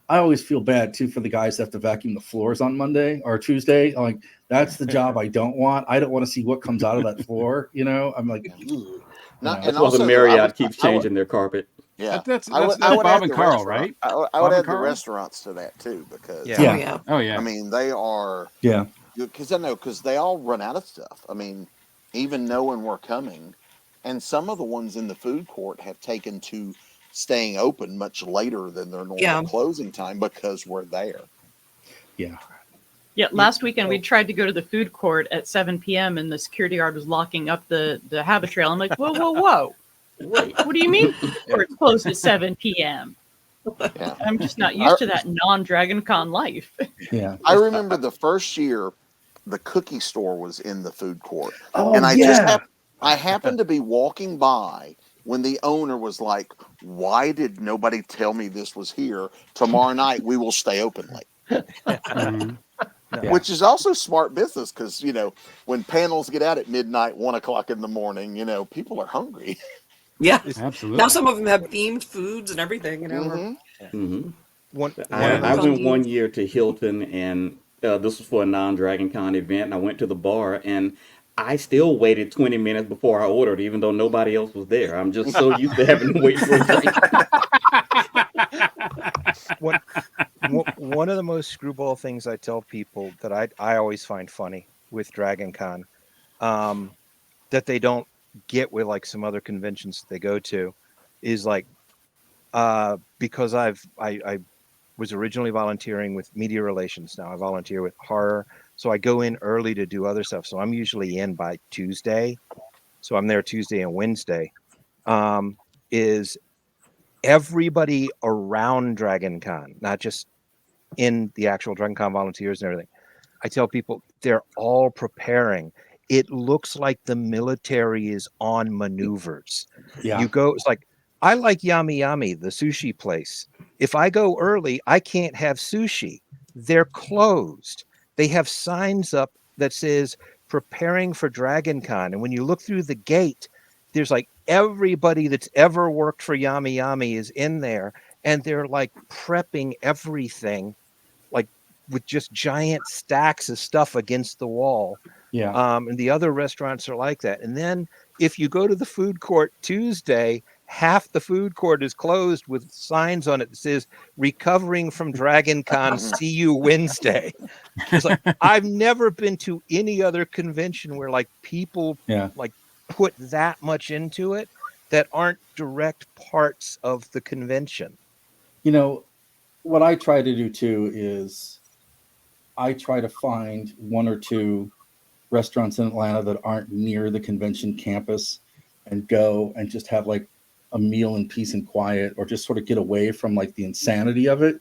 I always feel bad too for the guys that have to vacuum the floors on Monday or Tuesday. Like, that's the job I don't want. I don't want to see what comes out of that floor. I'm like, ugh. That's why the Marriott keeps changing their carpet. Yeah, That's I would Bob add and the Carl, restaurant- right? I would Bob add and the Carl? restaurants to that too, because Yeah. Oh yeah. I mean, they are. Yeah. Because they all run out of stuff. I mean, even knowing we're coming, and some of the ones in the food court have taken to staying open much later than their normal closing time because we're there. Yeah. Yeah, last weekend we tried to go to the food court at 7 p.m. and the security guard was locking up the habit trail. I'm like, whoa. Wait, what do you mean food court's closed at 7 p.m.? Yeah. I'm just not used to that non-DragonCon life. Yeah. I remember the first year the cookie store was in the food court. Oh, and yeah. I happened to be walking by when the owner was like, why did nobody tell me this was here? Tomorrow night we will stay open late. Mhm. Which is also smart business, because when panels get out at midnight, 1 o'clock in the morning, people are hungry. Yeah, Absolutely. now some of them have themed foods and everything. Mm-hmm. One I went one year to Hilton, and this was for a non-DragonCon event, and I went to the bar, and I still waited 20 minutes before I ordered, even though nobody else was there. I'm just so used to having to wait for a drink. one of the most screwball things I tell people that I always find funny with DragonCon, that they don't get with like some other conventions that they go to, is like, because I was originally volunteering with media relations. Now I volunteer with horror, so I go in early to do other stuff. So I'm usually in by Tuesday. So I'm there Tuesday and Wednesday. Is everybody around DragonCon, not just in the actual DragonCon volunteers and everything. I tell people they're all preparing. It looks like the military is on maneuvers. Yeah. You go, it's like, I like Yami Yami, the sushi place. If I go early, I can't have sushi. They're closed. They have signs up that says preparing for DragonCon. And when you look through the gate, there's like everybody that's ever worked for Yami Yami is in there. And they're like prepping everything, like with just giant stacks of stuff against the wall. Yeah. And the other restaurants are like that. And then if you go to the food court Tuesday, half the food court is closed with signs on it that says recovering from DragonCon, see you Wednesday. It's like, I've never been to any other convention where like people like put that much into it that aren't direct parts of the convention. What I try to do too is I try to find one or two restaurants in Atlanta that aren't near the convention campus and go and just have like a meal in peace and quiet, or just sort of get away from like the insanity of it.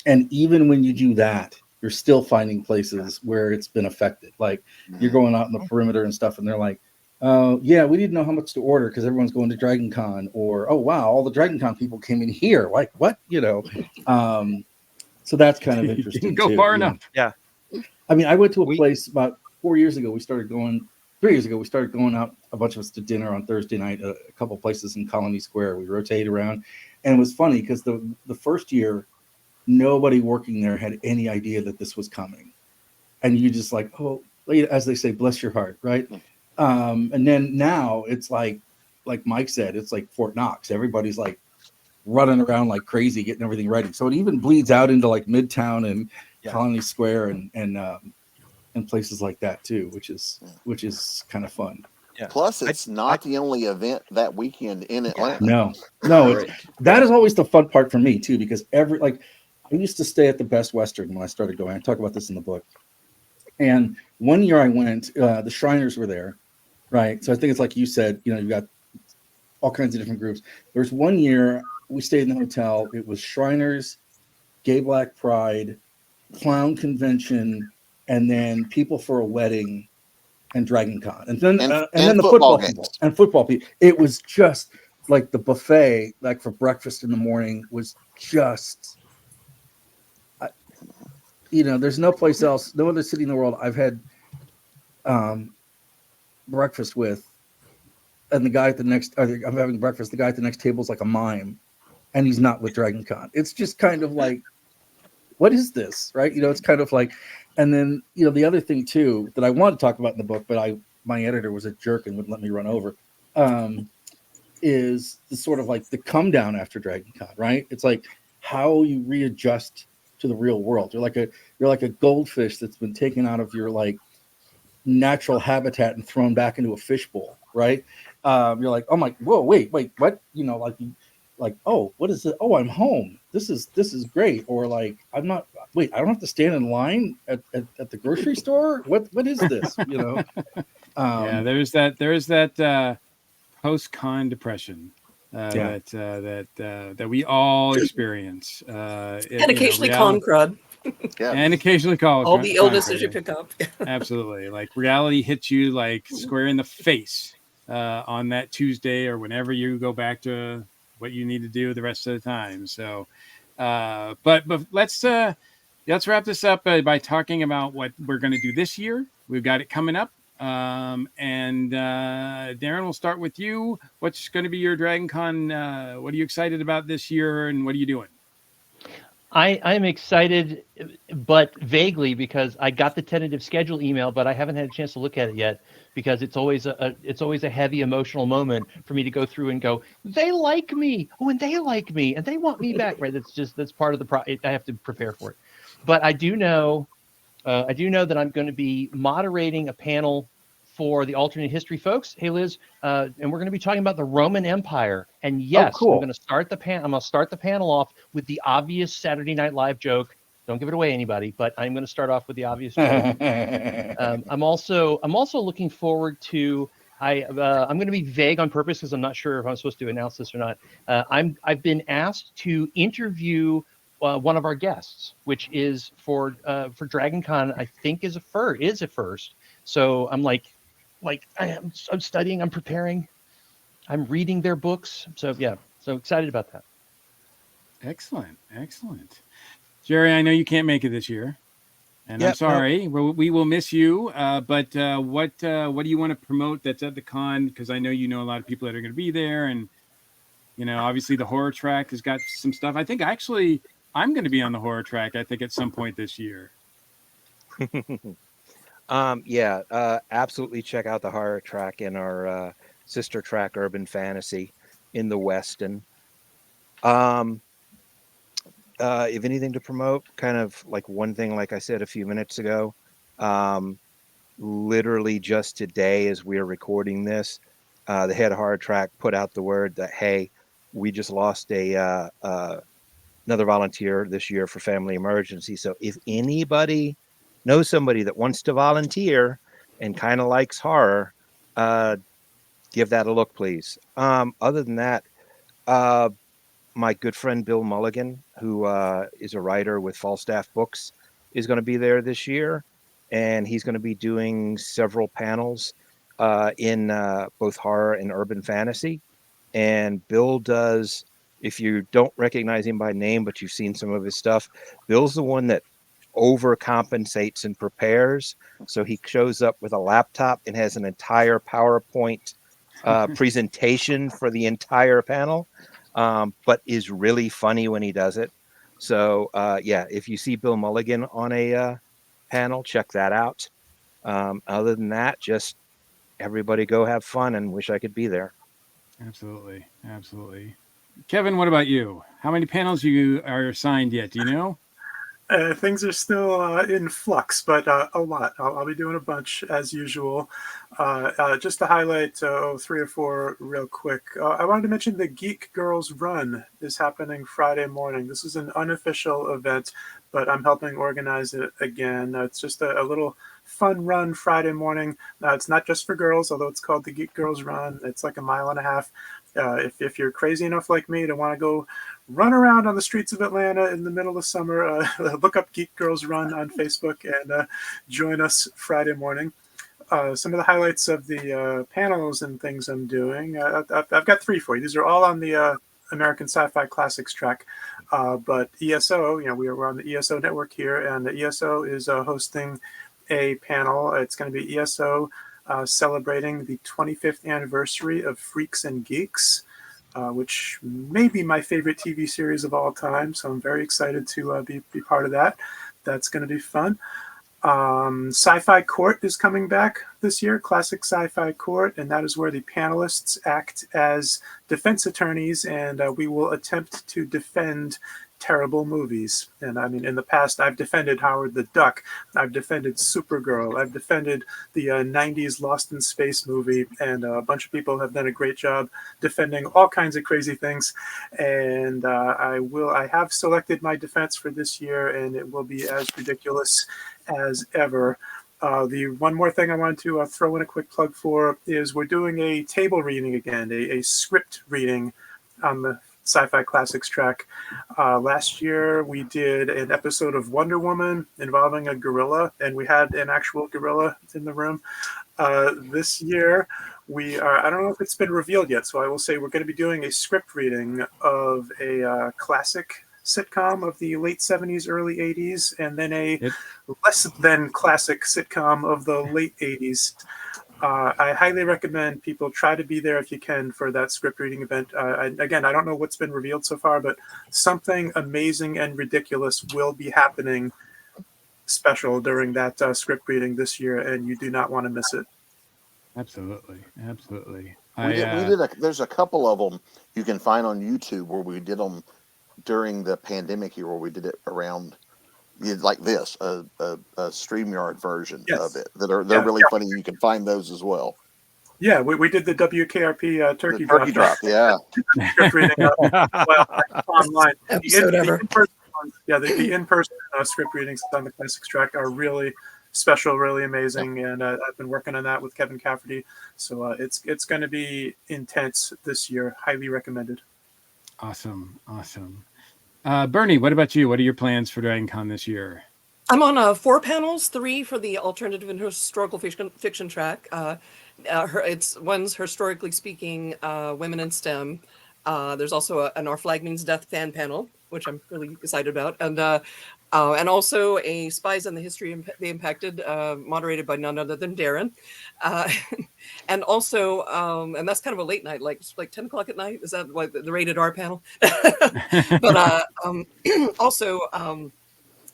And even when you do that, you're still finding places where it's been affected. Like you're going out in the perimeter and stuff, and they're like, Yeah, we didn't know how much to order because everyone's going to DragonCon, or oh wow, all the DragonCon people came in here. Like what, So that's kind of You interesting didn't go too. far you know. enough. Yeah. I mean, I went to a We- place about 4 years ago. We started going 3 years ago. We started going out, a bunch of us, to dinner on Thursday night, a couple places in Colony Square. We rotated around, and it was funny because the first year, nobody working there had any idea that this was coming, and you just like, oh, as they say, bless your heart, right? And then now it's like Mike said, it's like Fort Knox. Everybody's like running around like crazy, getting everything ready. So it even bleeds out into like Midtown and Yeah. Colony Square and places like that too, which is kind of fun. Yeah. Plus, it's not the only event that weekend in Atlanta. No, Correct. that is always the fun part for me too, because I used to stay at the Best Western when I started going. I talk about this in the book. And one year I went, the Shriners were there, right? So I think it's like you said, you've got all kinds of different groups. There was one year we stayed in the hotel. It was Shriners, Gay Black Pride, Clown Convention, and then People for a Wedding and DragonCon, and then the football football games. and football people. It was just like the buffet, like for breakfast in the morning, was just, there's no place else, no other city in the world I've had breakfast with, and the guy at the next, I'm having breakfast. The guy at the next table is like a mime, and he's not with DragonCon. It's just kind of like, what is this, right? It's kind of like, and then the other thing too that I want to talk about in the book, but my editor was a jerk and wouldn't let me run over, is the sort of like the come down after DragonCon, right? It's like how you readjust to the real world. You're like a goldfish that's been taken out of your like natural habitat and thrown back into a fishbowl, right? You're like, oh my, whoa, wait, what? Like, oh, what is it? Oh, I'm home. This is great. Or like, I'm not. Wait, I don't have to stand in line at the grocery store. What is this? Yeah, there's that post-con depression that we all experience, And occasionally con crud. Yeah. and occasionally all the illnesses you pick up. Absolutely, like reality hits you like square in the face on that Tuesday or whenever you go back to what you need to do the rest of the time. So, but let's wrap this up by talking about what we're going to do this year. We've got it coming up. And Darren, we'll start with you. What's going to be your DragonCon? What are you excited about this year, and what are you doing? I'm excited, but vaguely, because I got the tentative schedule email, but I haven't had a chance to look at it yet, because it's always a heavy emotional moment for me to go through and go, they like me, and they like me, and they want me back, right? That's part of the I have to prepare for it. But I do know that I'm going to be moderating a panel for the alternate history folks. Hey, Liz, and we're going to be talking about the Roman Empire. And yes, cool. I'm going to start the panel off with the obvious Saturday Night Live joke. Don't give it away, anybody, but I'm going to start off with the obvious joke. I'm also looking forward to. I'm going to be vague on purpose because I'm not sure if I'm supposed to announce this or not. I've been asked to interview one of our guests, which is for DragonCon. I think is a first. So I'm I'm studying, I'm preparing, I'm reading their books. So yeah, so excited about that. Excellent. Jerry, I know you can't make it this year, and I'm sorry. No. We will miss you. But what do you want to promote that's at the con? Because I know a lot of people that are going to be there, and obviously the horror track has got some stuff. I think actually I'm going to be on the horror track. I think at some point this year. Absolutely check out the horror track in our sister track Urban Fantasy in the Weston. If anything to promote, kind of like one thing, like I said a few minutes ago, literally just today as we are recording this, the head horror track put out the word that, hey, we just lost another volunteer this year for family emergency. So if anybody knows somebody that wants to volunteer and kind of likes horror, give that a look, please. Other than that, my good friend Bill Mulligan, who is a writer with Falstaff Books, is going to be there this year, and he's going to be doing several panels. in both horror and urban fantasy. And Bill does, if you don't recognize him by name, but you've seen some of his stuff, Bill's the one that overcompensates and prepares. So he shows up with a laptop and has an entire PowerPoint presentation for the entire panel, but is really funny when he does it. So yeah, if you see Bill Mulligan on a panel, check that out. Other than that, just everybody go have fun, and wish I could be there. Absolutely. Absolutely. Kevin, what about you? How many panels you are assigned yet? Do you know? Things are still in flux, but a lot. I'll be doing a bunch as usual. Just to highlight 3 or 4 real quick. I wanted to mention the Geek Girls Run is happening Friday morning. This is an unofficial event, but I'm helping organize it again. It's just a little fun run Friday morning. It's not just for girls, although it's called the Geek Girls Run. It's like a 1.5 miles. If you're crazy enough like me to want to go run around on the streets of Atlanta in the middle of summer, look up Geek Girls Run on Facebook and join us Friday morning. Some of the highlights of the panels and things I'm doing. I've got 3 for you. These are all on the American Sci-Fi Classics track. But ESO, we're on the ESO network here, and the ESO is hosting a panel. It's going to be ESO celebrating the 25th anniversary of Freaks and Geeks, which may be my favorite TV series of all time. So I'm very excited to be part of that. That's going to be fun. Sci-Fi Court is coming back this year, Classic Sci-Fi Court, and that is where the panelists act as defense attorneys, and we will attempt to defend terrible movies. And I mean, in the past, I've defended Howard the Duck, I've defended Supergirl, I've defended the 90s Lost in Space movie, and a bunch of people have done a great job defending all kinds of crazy things. And I have selected my defense for this year, and it will be as ridiculous as ever. The one more thing I wanted to throw in a quick plug for is we're doing a table reading again, a script reading on the Sci-Fi Classics track. Last year we did an episode of Wonder Woman involving a gorilla, and we had an actual gorilla in the room. This year we are, I don't know if it's been revealed yet, so I will say we're going to be doing a script reading of a classic sitcom of the late 70s, early 80s, and then a less than classic sitcom of the late 80s. I highly recommend people try to be there if you can for that script reading event. Again, I don't know what's been revealed so far, but something amazing and ridiculous will be happening special during that script reading this year, and you do not want to miss it. Absolutely. Absolutely. There's a couple of them you can find on YouTube where we did them during the pandemic here, where we did it around like this, a StreamYard version of it. They're really funny. You can find those as well. Yeah, we did the WKRP turkey drop. Yeah. Script reading online. Episode ever. The in-person script readings on the Classics track are really special, really amazing, and I've been working on that with Kevin Cafferty. So it's going to be intense this year. Highly recommended. Awesome. Bernie, what about you? What are your plans for DragonCon this year? I'm on 4 panels, 3 for the alternative and historical fiction track. One's historically speaking, women in STEM. There's also an Our Flag Means Death fan panel, which I'm really excited about, and also a Spies on the History of the Impacted, moderated by none other than Darren, and also, and that's kind of a late night, like 10 o'clock at night. Is that like the rated R panel? But also,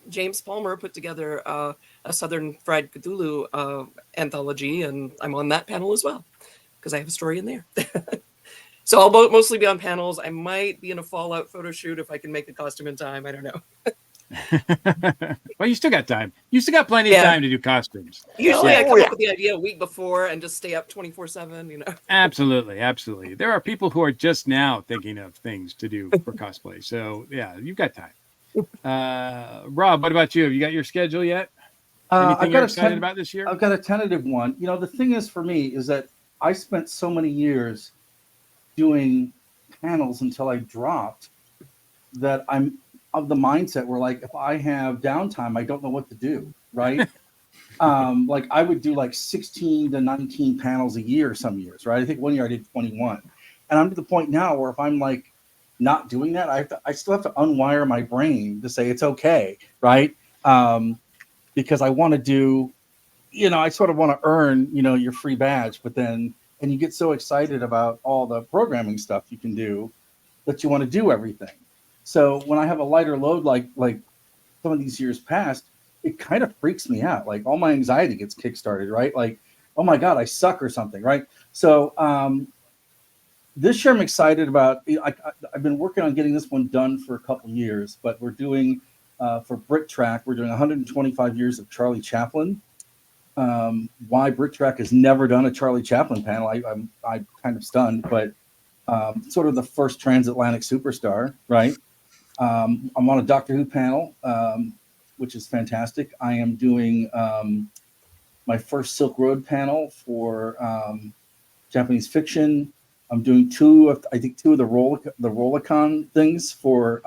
James Palmer put together a Southern Fried Cthulhu anthology, and I'm on that panel as well because I have a story in there. So I'll mostly be on panels. I might be in a Fallout photo shoot if I can make the costume in time. I don't know. Well, you still got time. You still got plenty of time to do costumes. Usually I come up with the idea a week before and just stay up 24/7, Absolutely. There are people who are just now thinking of things to do for cosplay. So yeah, you've got time. Rob, what about you? Have you got your schedule yet? Anything you're excited about this year? I've got a tentative one. The thing is for me is that I spent so many years doing panels until I dropped that I'm of the mindset where, like, if I have downtime, I don't know what to do, right? Like I would do like 16 to 19 panels a year some years, right? I think one year I did 21. And I'm to the point now where if I'm like not doing that, I still have to unwire my brain to say it's okay, right? Because I want to do, I sort of want to earn, your free badge, but then, and you get so excited about all the programming stuff you can do that you want to do everything. So when I have a lighter load, like some of these years past, it kind of freaks me out. Like all my anxiety gets kickstarted, right? Like, oh my God, I suck or something, right? So this year I'm excited about. I've been working on getting this one done for a couple of years, but we're doing for Brick Track, we're doing 125 years of Charlie Chaplin. Why Brick Track has never done a Charlie Chaplin panel, I'm kind of stunned, but sort of the first transatlantic superstar, right? I'm on a Doctor Who panel, which is fantastic. I am doing my first Silk Road panel for Japanese fiction. I'm doing two of the Rollicon things for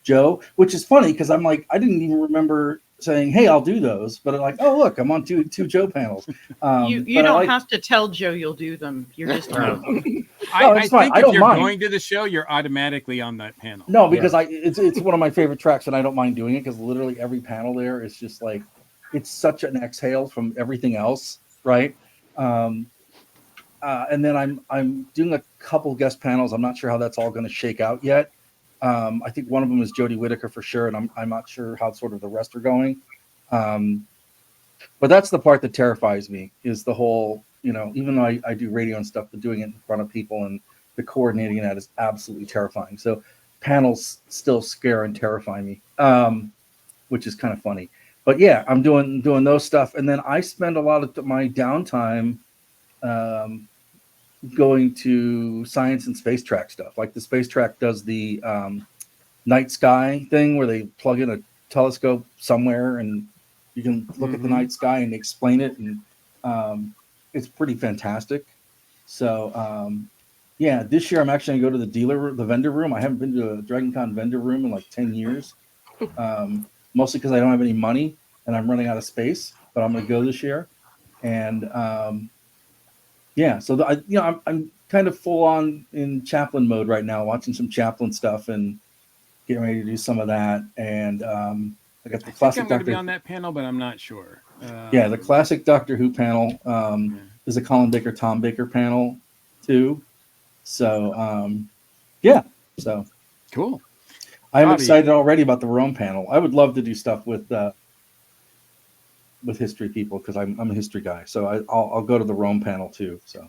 Joe, which is funny because I'm like, I didn't even remember saying, hey, I'll do those. But I'm like, oh, look, I'm on two Joe panels. You don't have to tell Joe you'll do them. You're just welcome. I think if you're going to the show, you're automatically on that panel. No, because it's one of my favorite tracks, and I don't mind doing it because literally every panel there is just like, it's such an exhale from everything else, right? And then I'm doing a couple guest panels. I'm not sure how that's all going to shake out yet. I think one of them is Jodie Whittaker for sure, and I'm not sure how sort of the rest are going. But that's the part that terrifies me, is the whole, even though I do radio and stuff, but doing it in front of people and the coordinating that is absolutely terrifying. So panels still scare and terrify me, which is kind of funny. But yeah, I'm doing those stuff, and then I spend a lot of my downtime going to science and space track stuff. Like the space track does the night sky thing where they plug in a telescope somewhere and you can look at the night sky and explain it, and it's pretty fantastic. So yeah, this year I'm actually gonna go to the vendor room. I haven't been to a DragonCon vendor room in like 10 years, mostly because I don't have any money and I'm running out of space. But I'm gonna go this year, and yeah, so I'm kind of full on in Chaplin mode right now, watching some Chaplin stuff and getting ready to do some of that. And I got the classic. I'm going to be on that panel, but I'm not sure. Yeah, the classic Doctor Who panel is a Colin Baker, Thom Baker panel too. So yeah, so cool. I'm excited already about the Rome panel. I would love to do stuff with history people because I'm a history guy. So I'll go to the Rome panel too. So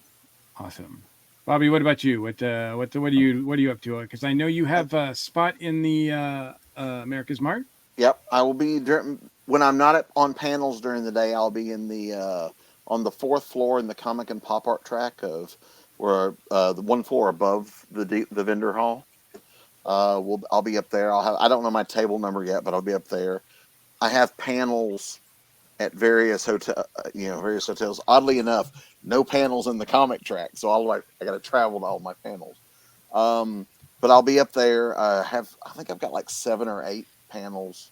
awesome. Bobby, what about you? What are you up to? Because I know you have a spot in the America's Mart. Yep, I will be when I'm not on panels during the day. I'll be in the on the 4th floor in the comic and pop art track of where the 1 floor above the vendor hall. I'll be up there. I don't know my table number yet, but I'll be up there. I have panels at various hotels. Oddly enough, no panels in the comic track, so I got to travel to all my panels. But I'll be up there. I think I've got like 7 or 8 panels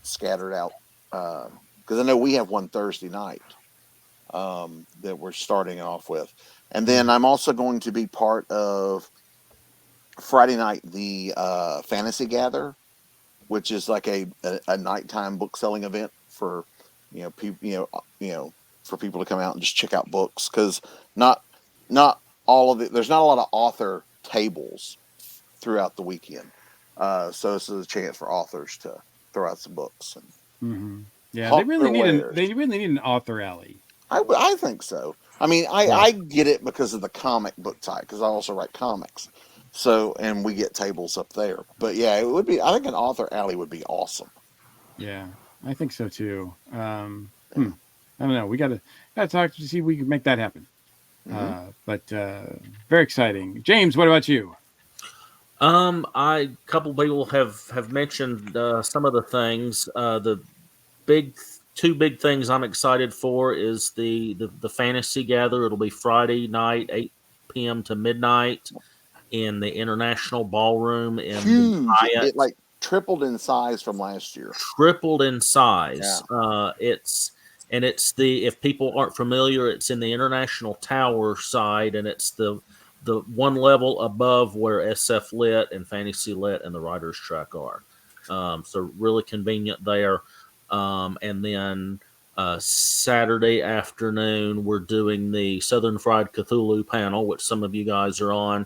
scattered out because I know we have one Thursday night that we're starting off with, and then I'm also going to be part of Friday night the Fantasy Gather, which is like a nighttime book selling event for people for people to come out and just check out books, because not all of it. There's not a lot of author tables throughout the weekend, so this is a chance for authors to throw out some books. And yeah, they really need an author alley. I think so. I mean, I get it because of the comic book type, because I also write comics. So, and we get tables up there. But yeah, it would be. I think an author alley would be awesome. Yeah, I think so too. I don't know. We got to talk to see if we can make that happen. But very exciting. James, what about you? A couple people have mentioned some of the things. The two big things I'm excited for is the Fantasy Gather. It'll be Friday night, 8 p.m. to midnight in the International Ballroom in Huge. Hyatt. It like tripled in size from last year. Tripled in size. Yeah. and it's if people aren't familiar, it's in the International Tower side, and it's the one level above where SF Lit and Fantasy Lit and the Writers Track are. So really convenient there. And then Saturday afternoon, we're doing the Southern Fried Cthulhu panel, which some of you guys are on,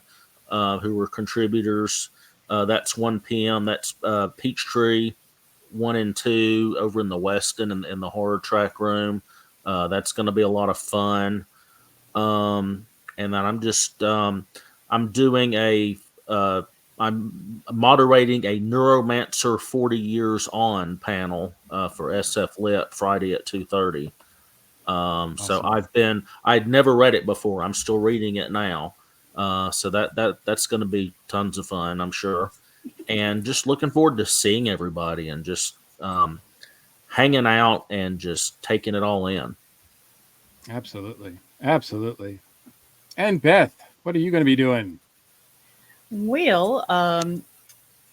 who were contributors. That's 1 p.m. That's Peachtree 1 and 2 over in the Westin in the horror track room. That's going to be a lot of fun. And then I'm doing I'm moderating a Neuromancer 40 Years On panel for SF Lit Friday at 2:30. So I'd never read it before. I'm still reading it now. So that's going to be tons of fun, I'm sure. And just looking forward to seeing everybody and just hanging out and just taking it all in. Absolutely. Absolutely. And Beth, what are you going to be doing? Well,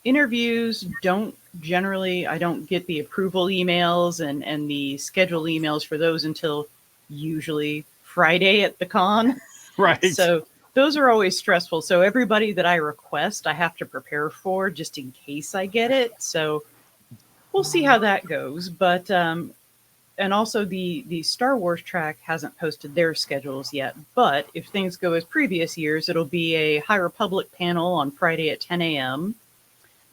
interviews I don't get the approval emails and the schedule emails for those until usually Friday at the con. Right. So those are always stressful. So everybody that I request, I have to prepare for just in case I get it. So we'll see how that goes. But and also the Star Wars track hasn't posted their schedules yet. But if things go as previous years, it'll be a High Republic panel on Friday at 10 a.m.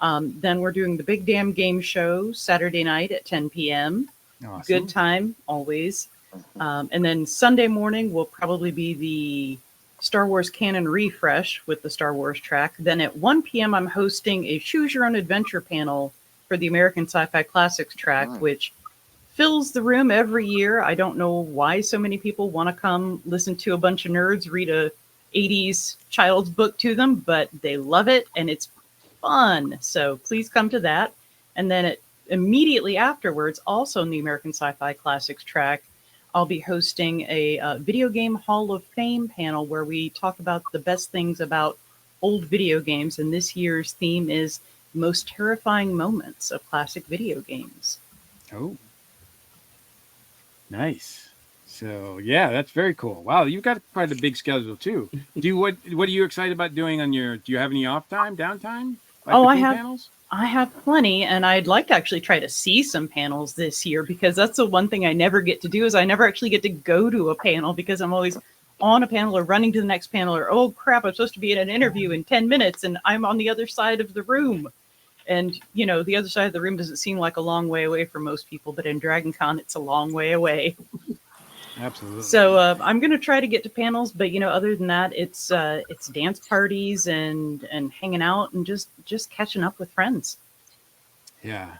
Then we're doing the Big Damn Game Show Saturday night at 10 p.m. Awesome. Good time, always. And then Sunday morning will probably be the Star Wars Canon Refresh with the Star Wars track. Then at 1 p.m. I'm hosting a Choose Your Own Adventure panel for the American Sci-Fi Classics track, which fills the room every year. I don't know why so many people want to come listen to a bunch of nerds read a 80s child's book to them, but they love it and it's fun. So please come to that. And then immediately afterwards, also in the American Sci-Fi Classics track, I'll be hosting a Video Game Hall of Fame panel where we talk about the best things about old video games. And this year's theme is most terrifying moments of classic video games. Oh, nice. So yeah, that's very cool. Wow, you've got quite a big schedule too. What are you excited about doing on your? Do you have any downtime? Like I have. Panels? I have plenty, and I'd like to actually try to see some panels this year because that's the one thing I never get to do is I never actually get to go to a panel because I'm always on a panel or running to the next panel or, oh crap, I'm supposed to be in an interview in 10 minutes and I'm on the other side of the room. And, the other side of the room doesn't seem like a long way away for most people, but in DragonCon, it's a long way away. Absolutely. So I'm going to try to get to panels, but, other than that, it's dance parties and hanging out and just catching up with friends. Yeah.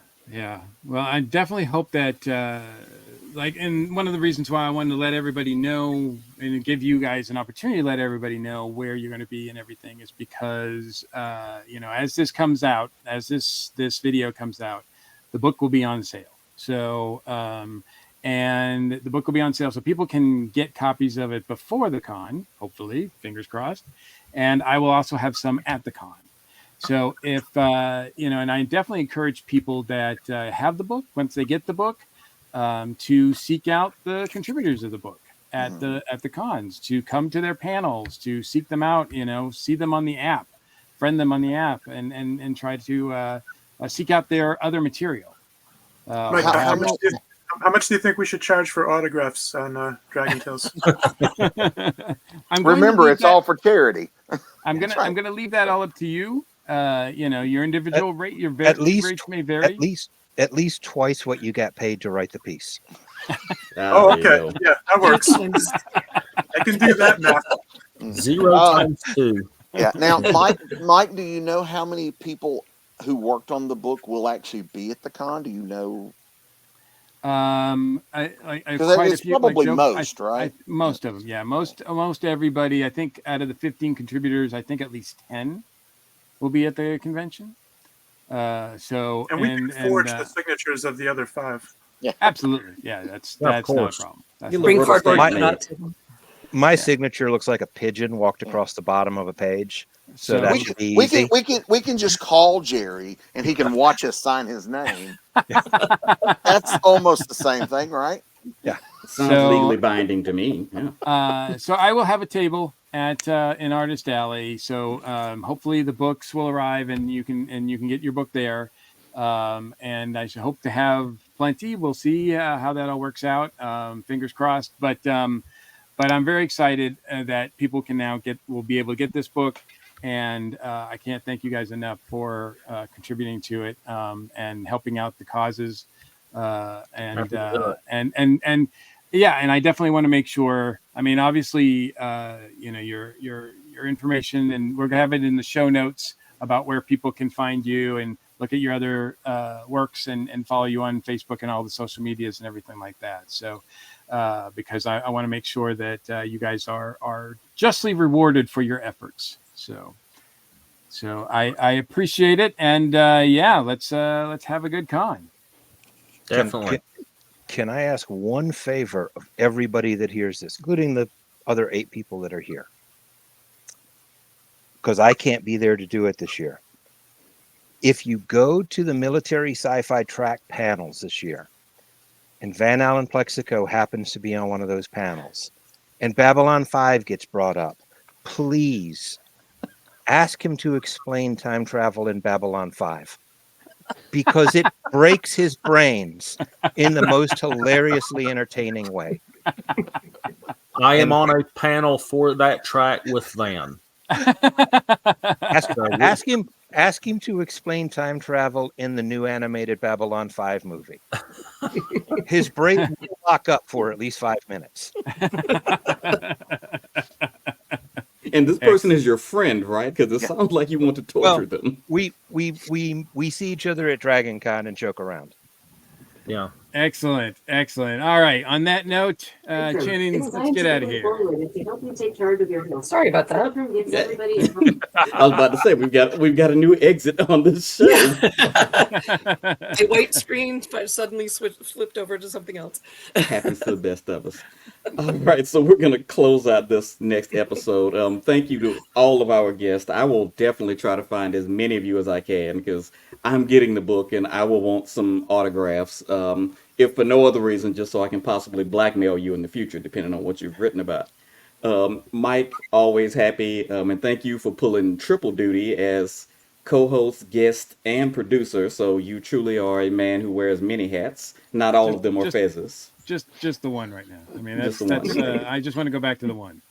Well, I definitely hope that, and one of the reasons why I wanted to let everybody know and give you guys an opportunity to let everybody know where you're going to be and everything is because, as this comes out, as this video comes out, the book will be on sale. So, and the book will be on sale so people can get copies of it before the con, hopefully, fingers crossed. And I will also have some at the con. So if, and I definitely encourage people that have the book, once they get the book, to seek out the contributors of the book at the cons, to come to their panels, to seek them out, see them on the app, friend them on the app, and try to seek out their other material. Mike, how much do you think we should charge for autographs on Dragon Tales? Remember, it's all for charity. I'm gonna leave that all up to you. Your individual rate, your rates may vary. At least twice what you got paid to write the piece. Okay. Yeah, that works. I can do that math. 0 times 2. Yeah. Now, Mike, do you know how many people who worked on the book will actually be at the con? Do you know? It's probably most, right? Most of them, yeah. Most everybody. I think out of the 15 contributors, I think at least 10 will be at the convention. And we can forge the signatures of the other 5. Yeah, absolutely. Yeah, that's not a problem. Bring cardboard. My signature looks like a pigeon walked across the bottom of a page. So that should be easy. We can just call Jerry and he can watch us sign his name. That's almost the same thing, right? Yeah. Sounds So- legally binding to me. Yeah. So I will have a table at in Artist Alley. So hopefully the books will arrive and you can get your book there. And I should hope to have plenty. We'll see how that all works out. Fingers crossed. But I'm very excited that people will be able to get this book. And I can't thank you guys enough for contributing to it and helping out the causes. And yeah, and I definitely want to make sure. I mean, obviously, your information, and we're gonna have it in the show notes about where people can find you and look at your other works and follow you on Facebook and all the social medias and everything like that. So, because I want to make sure that you guys are justly rewarded for your efforts. So I appreciate it, and yeah, let's have a good con. Definitely. Can I ask one favor of everybody that hears this, including the other 8 people that are here? Because I can't be there to do it this year. If you go to the military sci-fi track panels this year, and Van Allen Plexico happens to be on one of those panels, and Babylon 5 gets brought up, please ask him to explain time travel in Babylon 5. Because it breaks his brains in the most hilariously entertaining way. I am on a panel for that track with Van. Ask him to explain time travel in the new animated Babylon 5 movie. His brain will lock up for at least 5 minutes. And this person is your friend, right? Because it sounds like you want to torture them. We see each other at DragonCon and joke around. Yeah. Excellent. All right. On that note, Channing, let's get out of here. Sorry about that. I was about to say we've got a new exit on this show. The white screen suddenly flipped over to something else. Happens to the best of us. All right, so we're going to close out this next episode. Thank you to all of our guests. I will definitely try to find as many of you as I can because I'm getting the book and I will want some autographs, if for no other reason, just so I can possibly blackmail you in the future, depending on what you've written about. Mike, always happy, and thank you for pulling triple duty as co-host, guest, and producer. So you truly are a man who wears many hats. Not all of them are fezzes. Just the one right now. I mean, that's I just want to go back to the one.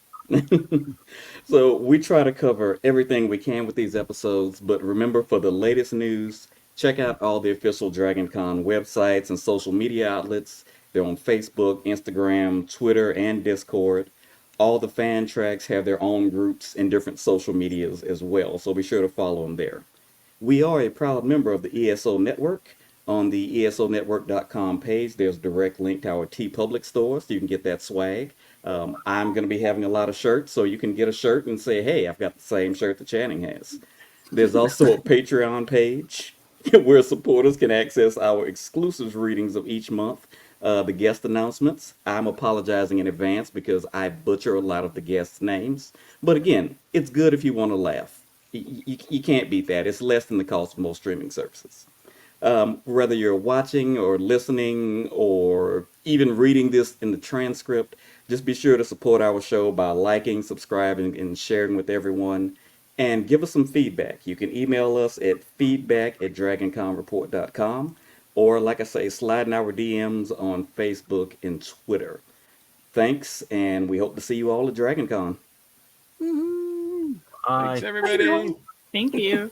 So we try to cover everything we can with these episodes, but remember, for the latest news, check out all the official DragonCon websites and social media outlets. They're on Facebook, Instagram, Twitter, and Discord. All the fan tracks have their own groups and different social medias as well, so be sure to follow them there. We are a proud member of the ESO Network. On the esonetwork.com page, there's a direct link to our TeePublic store, so you can get that swag. I'm going to be having a lot of shirts, so you can get a shirt and say, hey, I've got the same shirt that Channing has. There's also a Patreon page where supporters can access our exclusive readings of each month, the guest announcements. I'm apologizing in advance because I butcher a lot of the guests' names. But again, it's good if you want to laugh. You can't beat that. It's less than the cost of most streaming services. Whether you're watching or listening or even reading this in the transcript, just be sure to support our show by liking, subscribing, and sharing with everyone. And give us some feedback. You can email us at feedback@dragonconreport.com, or, like I say, slide in our DMs on Facebook and Twitter. Thanks, and we hope to see you all at DragonCon. Thanks, everybody. Thank you.